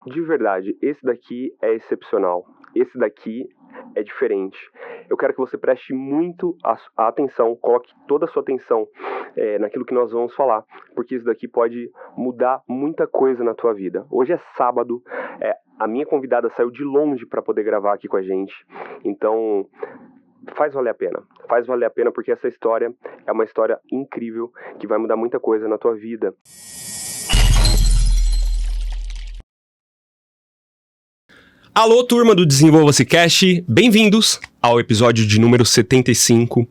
De verdade, esse daqui é excepcional. Esse daqui é diferente. Eu quero que você preste muito a atenção, coloque toda a sua atenção naquilo que nós vamos falar, porque isso daqui pode mudar muita coisa na tua vida. Hoje é sábado, a minha convidada saiu de longe para poder gravar aqui com a gente, então faz valer a pena. Faz valer a pena porque essa história é uma história incrível que vai mudar muita coisa na tua vida. Alô, turma do Desenvolva-se Cast, bem-vindos ao episódio de número 75.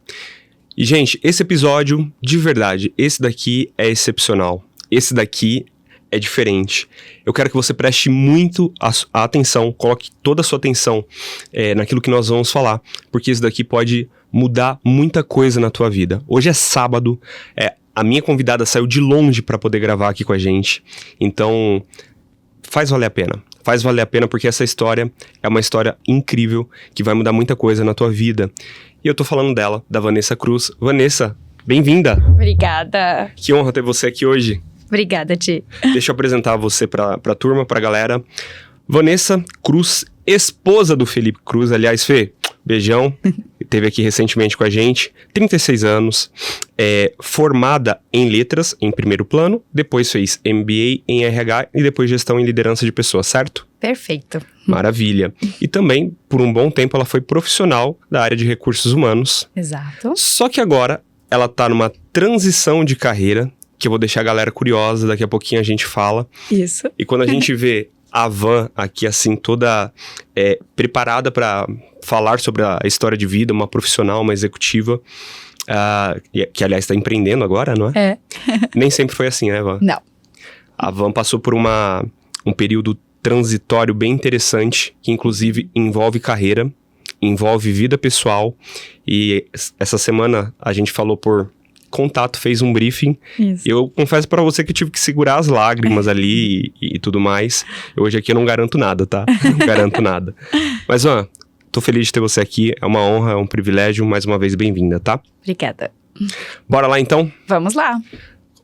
E, gente, esse episódio, de verdade, esse daqui é excepcional. Esse daqui é diferente. Eu quero que você preste muito a atenção, coloque toda a sua atenção naquilo que nós vamos falar, porque esse daqui pode mudar muita coisa na tua vida. Hoje é sábado, a minha convidada saiu de longe para poder gravar aqui com a gente, então faz valer a pena. Faz valer a pena porque essa história é uma história incrível que vai mudar muita coisa na tua vida. E eu tô falando dela, da Vanessa Cruz. Vanessa, bem-vinda! Obrigada! Que honra ter você aqui hoje. Obrigada, Ti. Deixa eu apresentar você pra turma, pra galera. Vanessa Cruz, esposa do Felipe Cruz. Aliás, Fê, beijão. Esteve aqui recentemente com a gente. 36 anos. Formada em letras, em primeiro plano. Depois fez MBA em RH e depois gestão em liderança de pessoas, certo? Perfeito. Maravilha. E também, por um bom tempo, ela foi profissional da área de recursos humanos. Exato. Só que agora, ela tá numa transição de carreira, que eu vou deixar a galera curiosa, daqui a pouquinho a gente fala. Isso. E quando a gente vê a Van aqui, assim, toda preparada para falar sobre a história de vida, uma profissional, uma executiva, que aliás está empreendendo agora, não é? Nem sempre foi assim, né, Van? Não. A Van passou por um período transitório bem interessante, que inclusive envolve carreira, envolve vida pessoal, e essa semana a gente falou por contato, fez um briefing. Isso. Eu confesso pra você que eu tive que segurar as lágrimas ali e tudo mais. Hoje aqui eu não garanto nada, tá? Não garanto nada. Mas, ó, tô feliz de ter você aqui. É uma honra, é um privilégio. Mais uma vez, bem-vinda, tá? Obrigada. Bora lá, então? Vamos lá.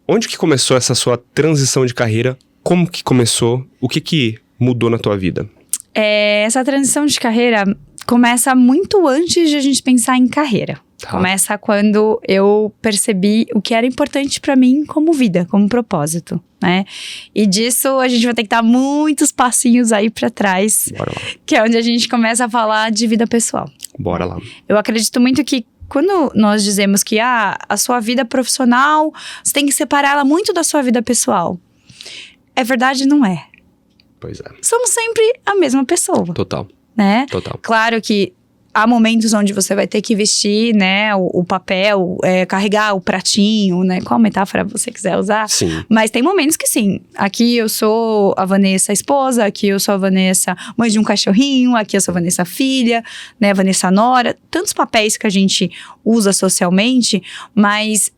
Onde que começou essa sua transição de carreira? Como que começou? O que mudou na tua vida? Essa transição de carreira começa muito antes de a gente pensar em carreira. Tá. Começa quando eu percebi o que era importante pra mim como vida, como propósito, né? E disso a gente vai ter que dar muitos passinhos aí pra trás. Bora lá. Que é onde a gente começa a falar de vida pessoal. Bora lá. Eu acredito muito que quando nós dizemos que a sua vida profissional, você tem que separá-la muito da sua vida pessoal. É verdade, não é. Pois é. Somos sempre a mesma pessoa, Total. né? Total. Claro que há momentos onde você vai ter que vestir, né, o papel, carregar o pratinho, né, qual metáfora você quiser usar. Sim. Mas tem momentos que sim. Aqui eu sou a Vanessa esposa, aqui eu sou a Vanessa mãe de um cachorrinho, aqui eu sou a Vanessa filha, né, a Vanessa nora. Tantos papéis que a gente usa socialmente, mas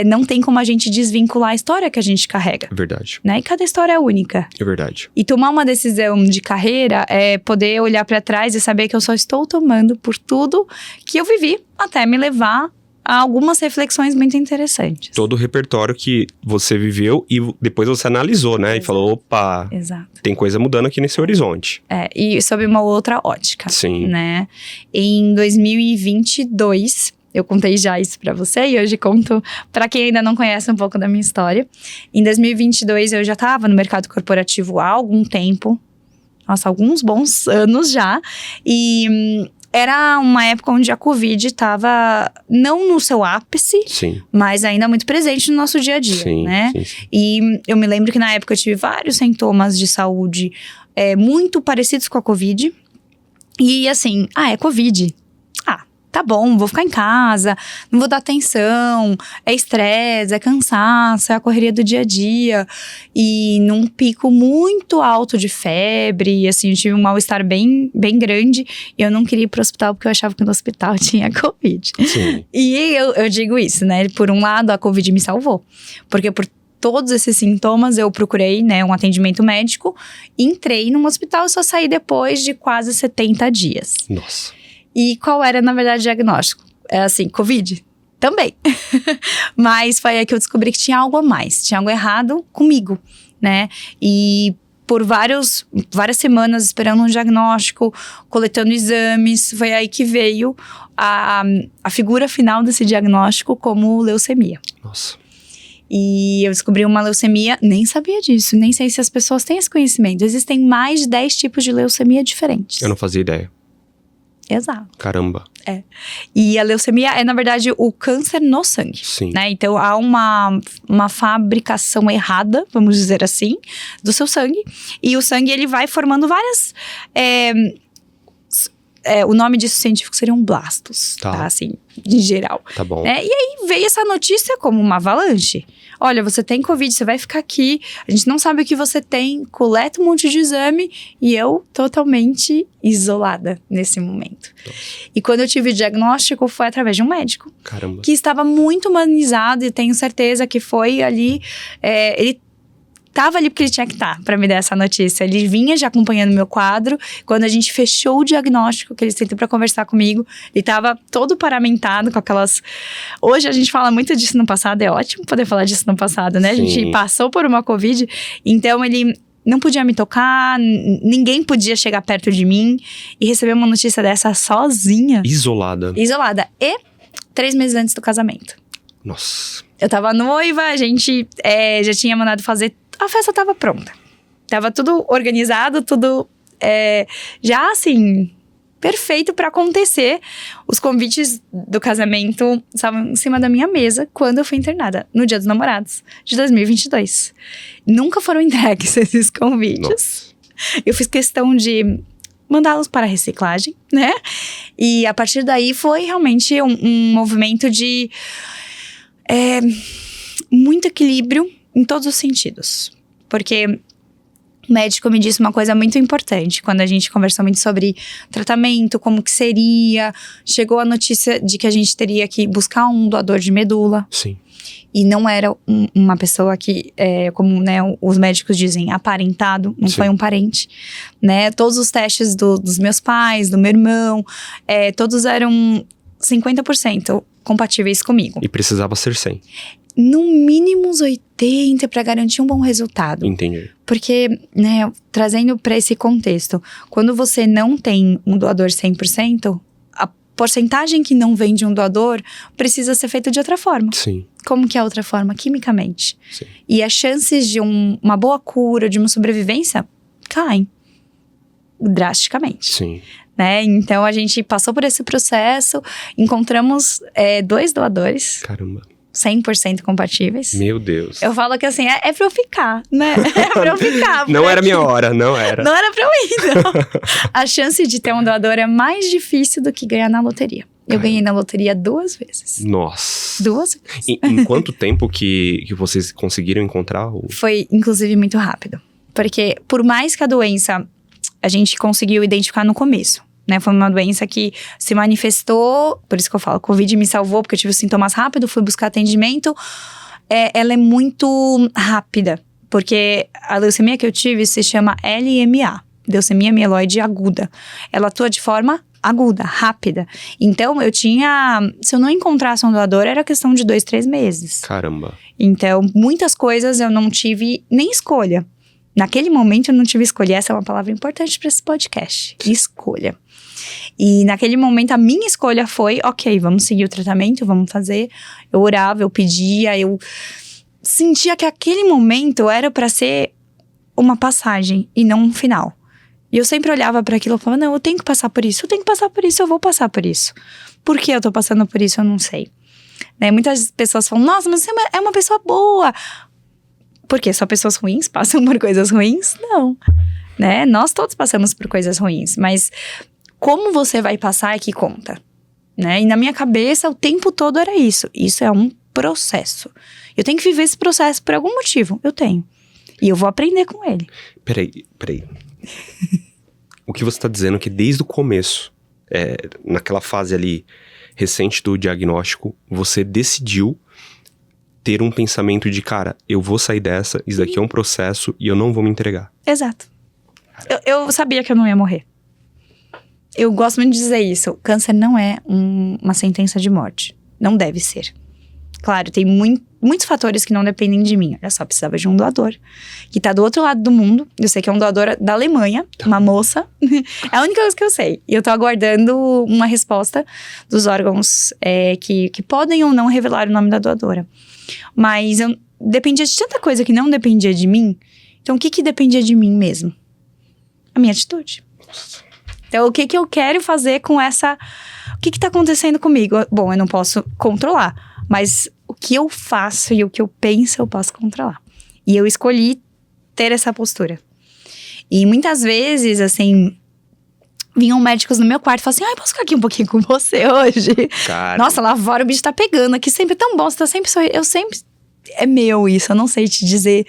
não tem como a gente desvincular a história que a gente carrega. É verdade. Né? E cada história é única. É verdade. E tomar uma decisão de carreira é poder olhar pra trás e saber que eu só estou tomando por tudo que eu vivi até me levar a algumas reflexões muito interessantes. Todo o repertório que você viveu e depois você analisou, né? Exato. E falou, opa, Exato. tem coisa mudando aqui nesse horizonte. E sob uma outra ótica. Sim. Né? Em 2022... Eu contei já isso pra você e hoje conto pra quem ainda não conhece um pouco da minha história. Em 2022 eu já tava no mercado corporativo há algum tempo. Nossa, alguns bons anos já. E era uma época onde a Covid estava não no seu ápice, Sim. mas ainda muito presente no nosso dia a dia, Sim, né? sim. E eu me lembro que na época eu tive vários sintomas de saúde muito parecidos com a Covid. E assim, é Covid. Tá bom, vou ficar em casa, não vou dar atenção, é estresse, é cansaço, é a correria do dia a dia. E num pico muito alto de febre, assim, eu tive um mal-estar bem, bem grande. E eu não queria ir pro hospital porque eu achava que no hospital tinha Covid. Sim. E eu digo isso, né? Por um lado, a Covid me salvou. Porque por todos esses sintomas, eu procurei, né, um atendimento médico. Entrei num hospital e só saí depois de quase 70 dias. Nossa. E qual era, na verdade, o diagnóstico? Assim, Covid? Também. Mas foi aí que eu descobri que tinha algo a mais. Tinha algo errado comigo, né? E por várias semanas esperando um diagnóstico, coletando exames. Foi aí que veio a figura final desse diagnóstico como leucemia. Nossa. E eu descobri uma leucemia, nem sabia disso, nem sei se as pessoas têm esse conhecimento. Existem mais de 10 tipos de leucemia diferentes. Eu não fazia ideia. Exato. Caramba. E a leucemia é, na verdade, o câncer no sangue. Sim. Né? Então, há uma fabricação errada, vamos dizer assim, do seu sangue. E o sangue, ele vai formando várias... o nome disso científico seriam blastos, tá? Assim, em geral. Tá bom. E aí veio essa notícia como uma avalanche. Olha, você tem Covid, você vai ficar aqui, a gente não sabe o que você tem, coleta um monte de exame e eu totalmente isolada nesse momento. Nossa. E quando eu tive o diagnóstico foi através de um médico. Caramba. Que estava muito humanizado e tenho certeza que foi ali, ele tava ali porque ele tinha que estar pra me dar essa notícia. Ele vinha já acompanhando meu quadro. Quando a gente fechou o diagnóstico, que ele sentou pra conversar comigo, ele tava todo paramentado com aquelas... Hoje a gente fala muito disso no passado, é ótimo poder falar disso no passado, né? Sim. A gente passou por uma Covid, então ele não podia me tocar, ninguém podia chegar perto de mim e receber uma notícia dessa sozinha. Isolada. E 3 meses antes do casamento. Nossa. Eu tava noiva, a gente já tinha mandado fazer... A festa tava pronta. Tava tudo organizado, tudo já assim, perfeito pra acontecer. Os convites do casamento estavam em cima da minha mesa quando eu fui internada, no Dia dos Namorados de 2022. Nunca foram entregues esses convites. Nossa. Eu fiz questão de mandá-los para a reciclagem, né? E a partir daí foi realmente um movimento de muito equilíbrio em todos os sentidos. Porque o médico me disse uma coisa muito importante. Quando a gente conversou muito sobre tratamento, como que seria. Chegou a notícia de que a gente teria que buscar um doador de medula. Sim. E não era uma pessoa que, como né, os médicos dizem, aparentado. Não foi um parente. Né? Todos os testes dos meus pais, do meu irmão, todos eram 50% compatíveis comigo. E precisava ser 100. No mínimo uns 80 para garantir um bom resultado. Entendi. Porque, né, trazendo para esse contexto, quando você não tem um doador 100%, a porcentagem que não vem de um doador precisa ser feita de outra forma. Sim. Como que é outra forma? Quimicamente. Sim. E as chances de uma boa cura, de uma sobrevivência, caem drasticamente. Sim. Né? Então, a gente passou por esse processo, encontramos 2 doadores. Caramba. 100% compatíveis. Meu Deus. Eu falo que assim, é pra eu ficar, né? É pra eu ficar. Não era minha hora, não era. Não era pra eu ir, não. A chance de ter um doador é mais difícil do que ganhar na loteria. Eu ganhei na loteria 2 vezes. Nossa. 2 vezes. Em quanto tempo que vocês conseguiram encontrar? Foi, inclusive, muito rápido. Porque, por mais que a doença a gente conseguiu identificar no começo, né? Foi uma doença que se manifestou, por isso que eu falo, Covid me salvou, porque eu tive os sintomas rápido, fui buscar atendimento. Ela é muito rápida, porque a leucemia que eu tive se chama LMA, leucemia mieloide aguda. Ela atua de forma aguda, rápida. Então, se eu não encontrasse um doador, era questão de 2, 3 meses. Caramba. Então, muitas coisas eu não tive nem escolha. Naquele momento eu não tive escolha. Essa é uma palavra importante para esse podcast. Escolha. E naquele momento a minha escolha foi, ok, vamos seguir o tratamento, vamos fazer. Eu orava, eu pedia, eu sentia que aquele momento era para ser uma passagem e não um final. E eu sempre olhava para aquilo e falava, não, eu tenho que passar por isso, eu vou passar por isso. Por que eu tô passando por isso, eu não sei. Né? Muitas pessoas falam, nossa, mas você é uma pessoa boa. Por quê? Só pessoas ruins passam por coisas ruins? Não. Né? Nós todos passamos por coisas ruins, mas como você vai passar é que conta. Né? E na minha cabeça, o tempo todo era isso. Isso é um processo. Eu tenho que viver esse processo por algum motivo. Eu tenho. E eu vou aprender com ele. Peraí. O que você tá dizendo é que desde o começo, naquela fase ali recente do diagnóstico, você decidiu ter um pensamento de, cara, eu vou sair dessa, isso daqui é um processo e eu não vou me entregar. Exato. Eu sabia que eu não ia morrer. Eu gosto muito de dizer isso. Câncer não é uma sentença de morte. Não deve ser. Claro, tem muitos fatores que não dependem de mim. Olha só, precisava de um doador, que tá do outro lado do mundo. Eu sei que é um doador da Alemanha, uma moça. É a única coisa que eu sei. E eu tô aguardando uma resposta dos órgãos que podem ou não revelar o nome da doadora. Mas eu dependia de tanta coisa que não dependia de mim. Então, o que dependia de mim mesmo? A minha atitude. Então, o que eu quero fazer com essa... O que tá acontecendo comigo? Bom, eu não posso controlar. Mas o que eu faço e o que eu penso, eu posso controlar. E eu escolhi ter essa postura. E muitas vezes, assim... Vinham médicos no meu quarto e falavam assim... posso ficar aqui um pouquinho com você hoje? Cara. Nossa, lá fora o bicho tá pegando aqui. Sempre é tão bom, você tá sempre sorrindo. Eu sempre... É meu isso, eu não sei te dizer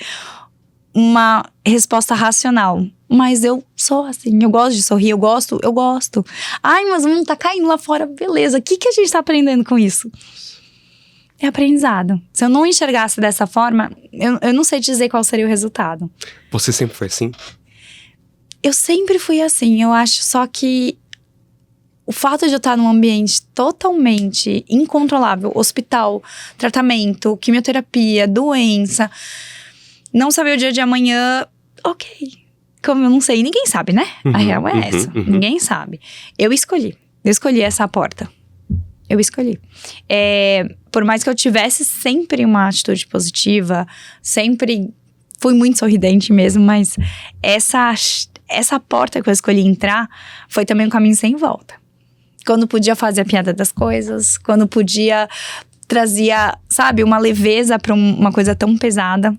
uma resposta racional. Mas eu sou assim, eu gosto de sorrir, eu gosto. Ai, mas tá caindo lá fora, beleza. O que a gente tá aprendendo com isso? É aprendizado. Se eu não enxergasse dessa forma, eu não sei dizer qual seria o resultado. Você sempre foi assim? Eu sempre fui assim, eu acho só que o fato de eu estar num ambiente totalmente incontrolável, hospital, tratamento, quimioterapia, doença, não saber o dia de amanhã, ok. Como eu não sei, ninguém sabe, né? A real é essa, ninguém sabe. Eu escolhi essa porta. Eu escolhi. Por mais que eu tivesse sempre uma atitude positiva, sempre fui muito sorridente mesmo, mas essa porta que eu escolhi entrar foi também um caminho sem volta. Quando podia fazer a piada das coisas, quando podia trazia, sabe, uma leveza pra uma coisa tão pesada.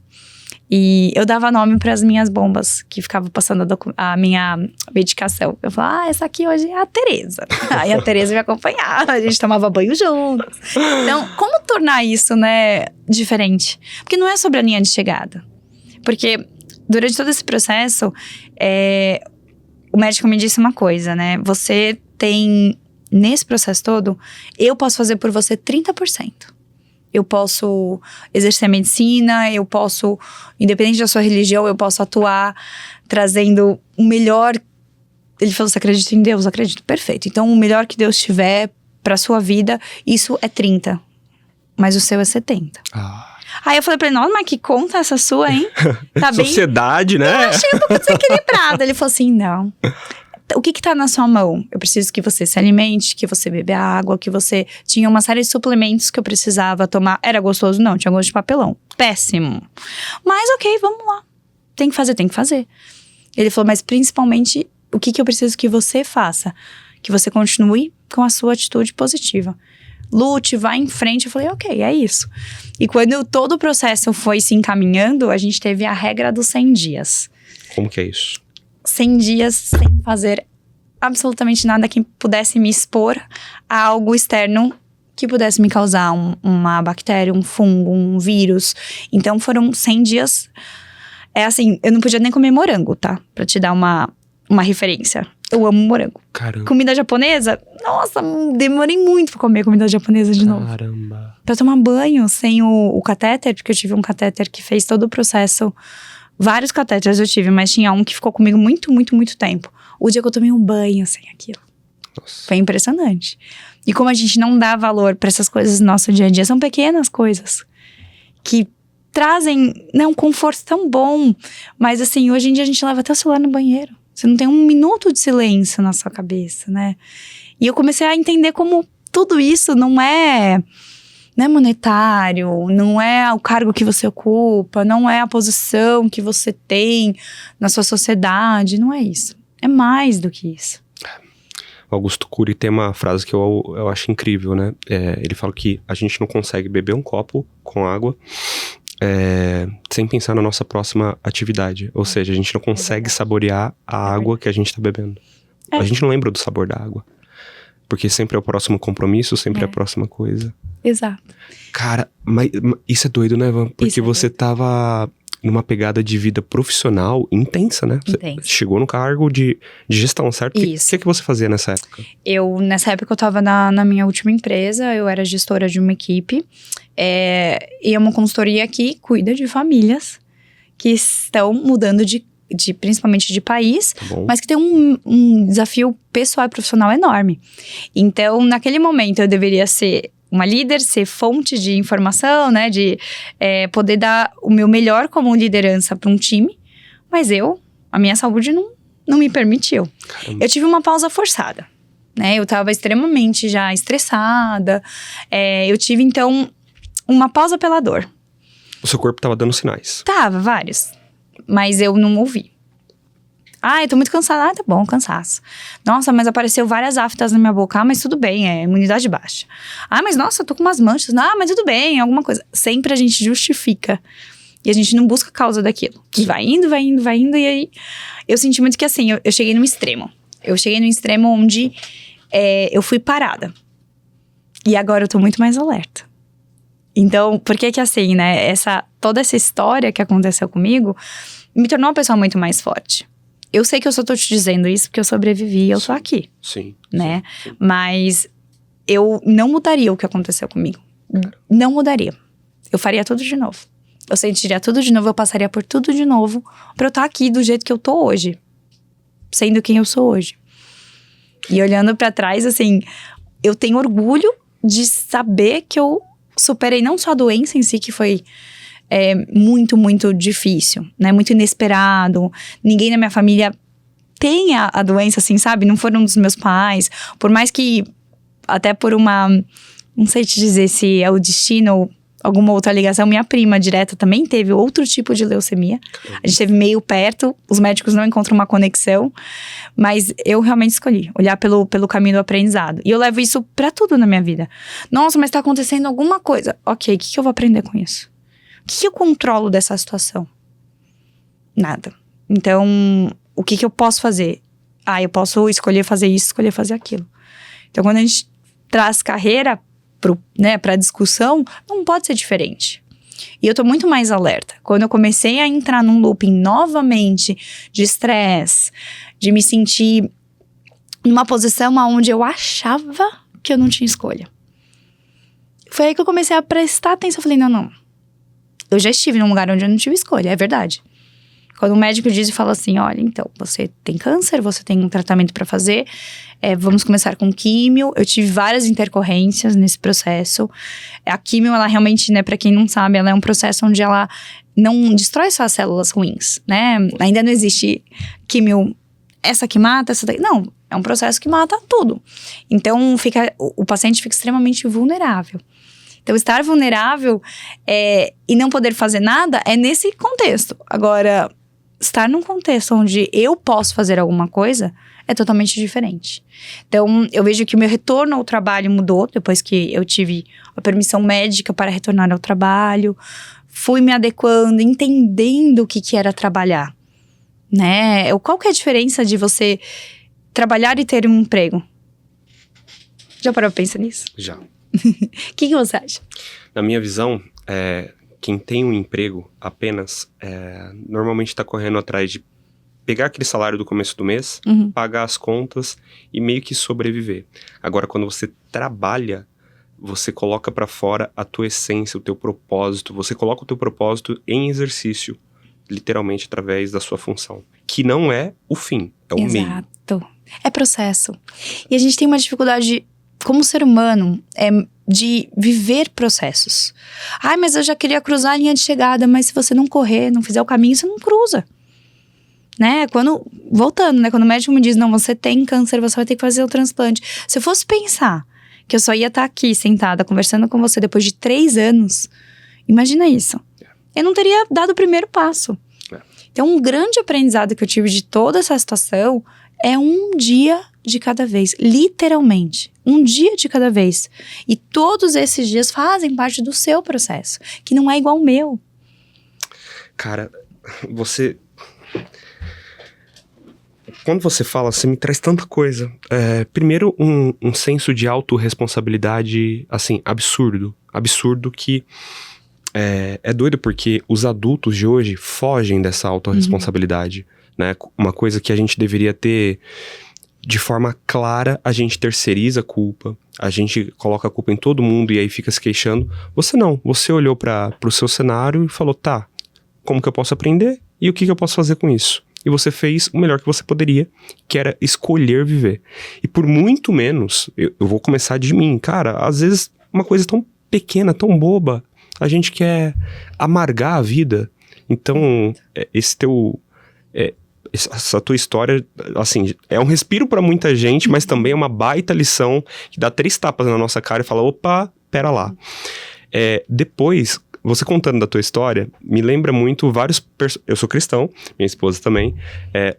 E eu dava nome para as minhas bombas, que ficavam passando a minha medicação. Eu falava, essa aqui hoje é a Tereza. Aí a Tereza me acompanhava, a gente tomava banho juntos. Então, como tornar isso, né, diferente? Porque não é sobre a linha de chegada. Porque durante todo esse processo, o médico me disse uma coisa, né? Você tem, nesse processo todo, eu posso fazer por você 30%. Eu posso exercer medicina, eu posso, independente da sua religião, eu posso atuar trazendo o melhor. Ele falou, você acredita em Deus? Acredito, perfeito. Então, o melhor que Deus tiver pra sua vida, isso é 30. Mas o seu é 70. Aí eu falei pra ele, nossa, mas que conta essa sua, hein? Tá bem... Sociedade, né? Eu achei um pouco desequilibrada. Ele falou assim, não... O que tá na sua mão? Eu preciso que você se alimente, que você beba água, que você... Tinha uma série de suplementos que eu precisava tomar. Era gostoso? Não, tinha gosto de papelão. Péssimo. Mas ok, vamos lá. Tem que fazer. Ele falou, mas principalmente, o que eu preciso que você faça? Que você continue com a sua atitude positiva. Lute, vá em frente. Eu falei, ok, é isso. E quando todo o processo foi se encaminhando, a gente teve a regra dos 100 dias. Como que é isso? 100 dias sem fazer absolutamente nada que pudesse me expor a algo externo que pudesse me causar uma bactéria, um fungo, um vírus. Então foram 100 dias. É assim, eu não podia nem comer morango, tá? Pra te dar uma referência. Eu amo morango. Caramba. Comida japonesa? Nossa, demorei muito pra comer comida japonesa de novo. Caramba. Pra tomar banho sem o catéter, porque eu tive um catéter que fez todo o processo. Vários catéteres eu tive, mas tinha um que ficou comigo muito, muito, muito tempo. O dia que eu tomei um banho sem aquilo. Nossa. Foi impressionante. E como a gente não dá valor pra essas coisas no nosso dia a dia, são pequenas coisas que trazem, né, um conforto tão bom. Mas assim, hoje em dia a gente leva até o celular no banheiro. Você não tem um minuto de silêncio na sua cabeça, né? E eu comecei a entender como tudo isso não é monetário, não é o cargo que você ocupa, não é a posição que você tem na sua sociedade, não é isso. É mais do que isso. Augusto Cury tem uma frase que eu acho incrível, né? Ele fala que a gente não consegue beber um copo com água sem pensar na nossa próxima atividade. Ou seja, a gente não consegue saborear a água que a gente tá bebendo. A gente não lembra do sabor da água. Porque sempre é o próximo compromisso, sempre é a próxima coisa. Exato. Cara, mas isso é doido, né, Van? Porque você tava numa pegada de vida profissional intensa, né? Intensa. Você chegou no cargo de gestão, certo? Isso. O que você fazia nessa época? Nessa época, eu tava na minha última empresa, eu era gestora de uma equipe. E é uma consultoria que cuida de famílias que estão mudando principalmente de país, mas que tem um desafio pessoal e profissional enorme. Então, naquele momento, eu deveria ser uma líder, ser fonte de informação, né? De poder dar o meu melhor como liderança para um time. Mas a minha saúde não me permitiu. Caramba. Eu tive uma pausa forçada, né? Eu tava extremamente já estressada. Eu tive, então, uma pausa pela dor. O seu corpo tava dando sinais. Tava, vários. Mas eu não ouvi. Eu tô muito cansada. Tá bom, cansaço. Nossa, mas apareceu várias aftas na minha boca. Mas tudo bem, é imunidade baixa. Mas nossa, eu tô com umas manchas. Mas tudo bem, alguma coisa. Sempre a gente justifica. E a gente não busca a causa daquilo. E vai indo. E aí, eu senti muito que assim, eu cheguei num extremo. Eu cheguei num extremo onde eu fui parada. E agora eu tô muito mais alerta. Então, por que assim, né? Toda essa história que aconteceu comigo me tornou uma pessoa muito mais forte. Eu sei que eu só tô te dizendo isso porque eu sobrevivi e eu tô aqui. Sim. Né? Sim. Mas eu não mudaria o que aconteceu comigo. Não mudaria. Eu faria tudo de novo. Eu sentiria tudo de novo, eu passaria por tudo de novo pra eu estar aqui do jeito que eu tô hoje. Sendo quem eu sou hoje. E olhando pra trás, assim, eu tenho orgulho de saber que eu superei não só a doença em si, que foi muito, muito difícil, né? Muito inesperado. Ninguém na minha família tem a doença, assim, sabe? Não foram dos meus pais. Por mais que, até por uma... Não sei te dizer se é o destino ou alguma outra ligação. Minha prima direta também teve outro tipo de leucemia. A gente esteve meio perto. Os médicos não encontram uma conexão. Mas eu realmente escolhi olhar pelo caminho do aprendizado. E eu levo isso pra tudo na minha vida. Nossa, mas tá acontecendo alguma coisa. Ok, o que eu vou aprender com isso? O que eu controlo dessa situação? Nada. Então, o que eu posso fazer? Eu posso escolher fazer isso, escolher fazer aquilo. Então, quando a gente traz carreira pra discussão, não pode ser diferente. E eu tô muito mais alerta. Quando eu comecei a entrar num looping novamente de estresse, de me sentir numa posição onde eu achava que eu não tinha escolha. Foi aí que eu comecei a prestar atenção. Eu falei, não. Eu já estive num lugar onde eu não tive escolha, é verdade. Quando o médico diz e fala assim, olha, então, você tem câncer, você tem um tratamento pra fazer, vamos começar com químio. Eu tive várias intercorrências nesse processo. A químio, ela realmente, né, pra quem não sabe, ela é um processo onde ela não destrói só as células ruins, né? Ainda não existe químio, essa que mata, essa daí. Não, é um processo que mata tudo. Então, o paciente fica extremamente vulnerável. Então, estar vulnerável e não poder fazer nada é nesse contexto. Agora, estar num contexto onde eu posso fazer alguma coisa é totalmente diferente. Então, eu vejo que o meu retorno ao trabalho mudou depois que eu tive a permissão médica para retornar ao trabalho. Fui me adequando, entendendo o que era trabalhar, né? Qual que é a diferença de você trabalhar e ter um emprego? Já parou pra pensar nisso? Já. O que você acha? Na minha visão, quem tem um emprego apenas, normalmente está correndo atrás de pegar aquele salário do começo do mês, pagar as contas e meio que sobreviver. Agora, quando você trabalha, você coloca pra fora a tua essência, o teu propósito. Você coloca o teu propósito em exercício, literalmente através da sua função. Que não é o fim, é o meio. Exato. É processo. E a gente tem uma dificuldade, como ser humano, de viver processos. Mas eu já queria cruzar a linha de chegada, mas se você não correr, não fizer o caminho, você não cruza. Né? Voltando, né? Quando o médico me diz, não, você tem câncer, você vai ter que fazer o transplante. Se eu fosse pensar que eu só ia estar aqui, sentada, conversando com você depois de 3 anos, imagina isso. Eu não teria dado o primeiro passo. Então, um grande aprendizado que eu tive de toda essa situação é um dia de cada vez, literalmente, um dia de cada vez. E todos esses dias fazem parte do seu processo, que não é igual ao meu. Cara, quando você fala, você me traz tanta coisa. Primeiro, um senso de autorresponsabilidade, assim, absurdo. Absurdo que é doido porque os adultos de hoje fogem dessa autorresponsabilidade, né? Uma coisa que a gente deveria ter de forma clara, a gente terceiriza a culpa, a gente coloca a culpa em todo mundo e aí fica se queixando. Você não, você olhou pro seu cenário e falou, tá, como que eu posso aprender e o que eu posso fazer com isso? E você fez o melhor que você poderia, que era escolher viver. E por muito menos, eu vou começar de mim, cara, às vezes uma coisa tão pequena, tão boba, a gente quer amargar a vida. Então, essa tua história, assim, é um respiro pra muita gente, mas também é uma baita lição que dá 3 tapas na nossa cara e fala, opa, pera lá. Depois, você contando da tua história, me lembra muito eu sou cristão, minha esposa também,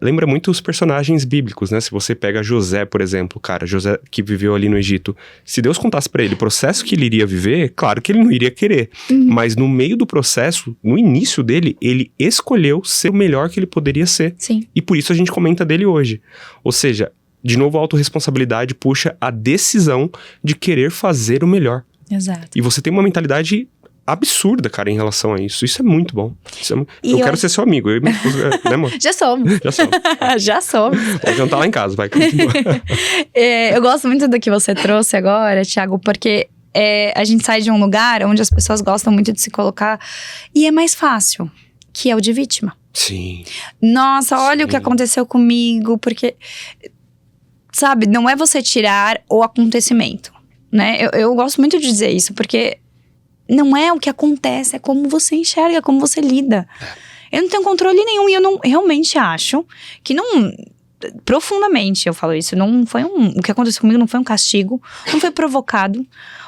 lembra muito os personagens bíblicos, né? Se você pega José, por exemplo, cara, José que viveu ali no Egito, se Deus contasse pra ele o processo que ele iria viver, claro que ele não iria querer, mas no meio do processo, no início dele, ele escolheu ser o melhor que ele poderia ser. Sim. E por isso a gente comenta dele hoje. Ou seja, de novo a autorresponsabilidade puxa a decisão de querer fazer o melhor. Exato. E você tem uma mentalidade absurda, cara, em relação a isso. Isso é muito bom. Eu quero ser seu amigo. Eu e minha esposa, né, amor? Já somos. Já somos. Vou jantar lá em casa, vai. Eu gosto muito do que você trouxe agora, Thiago, porque a gente sai de um lugar onde as pessoas gostam muito de se colocar e é mais fácil, que é o de vítima. Sim. Nossa, olha o que aconteceu comigo, porque, sabe, não é você tirar o acontecimento, né? Eu gosto muito de dizer isso, porque não é o que acontece, é como você enxerga, como você lida. Eu não tenho controle nenhum e eu não realmente acho que não... Profundamente eu falo isso, não foi o que aconteceu comigo não foi um castigo, não foi provocado.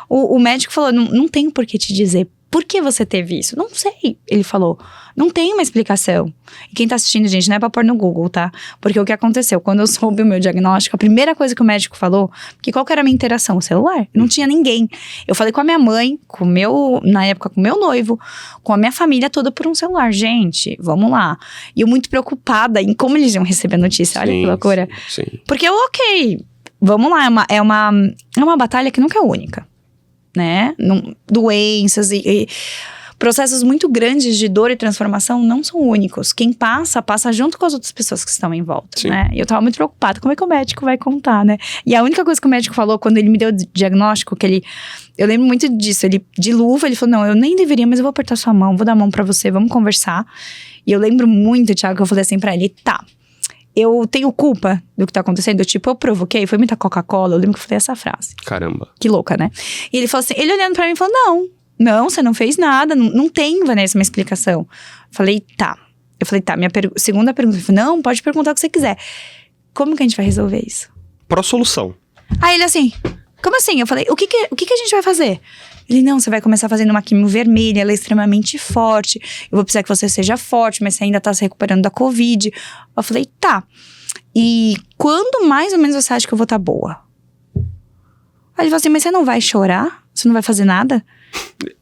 O médico falou, não tenho por que te dizer por que você teve isso. Não sei, ele falou, não tem uma explicação. E quem tá assistindo, gente, não é pra pôr no Google, tá? Porque o que aconteceu, quando eu soube o meu diagnóstico, a primeira coisa que o médico falou, porque qual que era a minha interação? O celular, não tinha ninguém. Eu falei com a minha mãe, na época com o meu noivo, com a minha família toda por um celular. Gente, vamos lá. E eu muito preocupada em como eles iam receber a notícia, olha que loucura. Sim. Porque ok, vamos lá, é uma batalha que nunca é única. Né? Doenças e processos muito grandes de dor e transformação não são únicos. Quem passa junto com as outras pessoas que estão em volta, né? E eu tava muito preocupada, como é que o médico vai contar, né? E a única coisa que o médico falou quando ele me deu o diagnóstico, eu lembro muito disso, ele de luva, ele falou, não, eu nem deveria, mas eu vou apertar sua mão, vou dar a mão pra você, vamos conversar. E eu lembro muito, Thiago, que eu falei assim pra ele, tá, eu tenho culpa do que tá acontecendo? Eu provoquei, foi muita Coca-Cola, eu lembro que eu falei essa frase. Caramba. Que louca, né? E ele falou assim, ele olhando pra mim, falou, não, você não fez nada, não tem, Vanessa, uma explicação. Falei, tá. Eu falei, tá, minha segunda pergunta, ele falou, não, pode perguntar o que você quiser. Como que a gente vai resolver isso? Pró-solução. Aí ele assim, como assim? Eu falei, o que a gente vai fazer? Ele, não, você vai começar fazendo uma quimio vermelha, ela é extremamente forte. Eu vou precisar que você seja forte, mas você ainda tá se recuperando da Covid. Eu falei, tá. E quando mais ou menos você acha que eu vou estar boa? Aí ele falou assim, mas você não vai chorar? Você não vai fazer nada?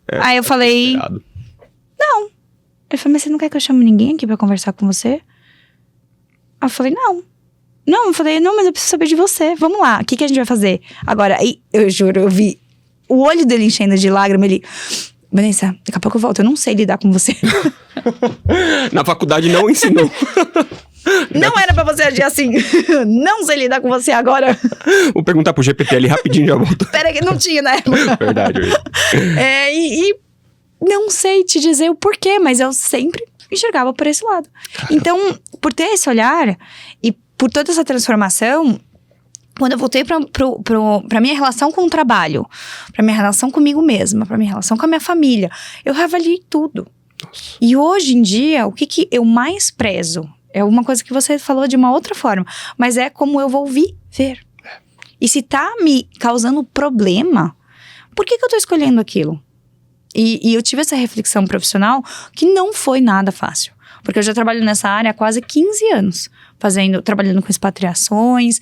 Aí eu falei, esperado. Não. Ele falou, mas você não quer que eu chame ninguém aqui pra conversar com você? Aí eu falei, não. Não, eu falei, não, mas eu preciso saber de você. Vamos lá, o que a gente vai fazer? Agora, aí, eu juro, eu vi o olho dele enchendo de lágrima, ele... Vanessa, daqui a pouco eu volto, eu não sei lidar com você. Na faculdade não ensinou. Não era pra você agir assim. Não sei lidar com você agora. Vou perguntar pro GPT ali rapidinho, já volto. Pera que não tinha na época. Verdade. E não sei te dizer o porquê, mas eu sempre enxergava por esse lado. Então, por ter esse olhar e por toda essa transformação, quando eu voltei pra minha relação com o trabalho, pra minha relação comigo mesma, pra minha relação com a minha família, eu reavaliei tudo. Nossa. E hoje em dia, o que eu mais prezo é uma coisa que você falou de uma outra forma, mas é como eu vou viver. E se tá me causando problema, por que eu tô escolhendo aquilo? E eu tive essa reflexão profissional que não foi nada fácil. Porque eu já trabalho nessa área há quase 15 anos, trabalhando com expatriações,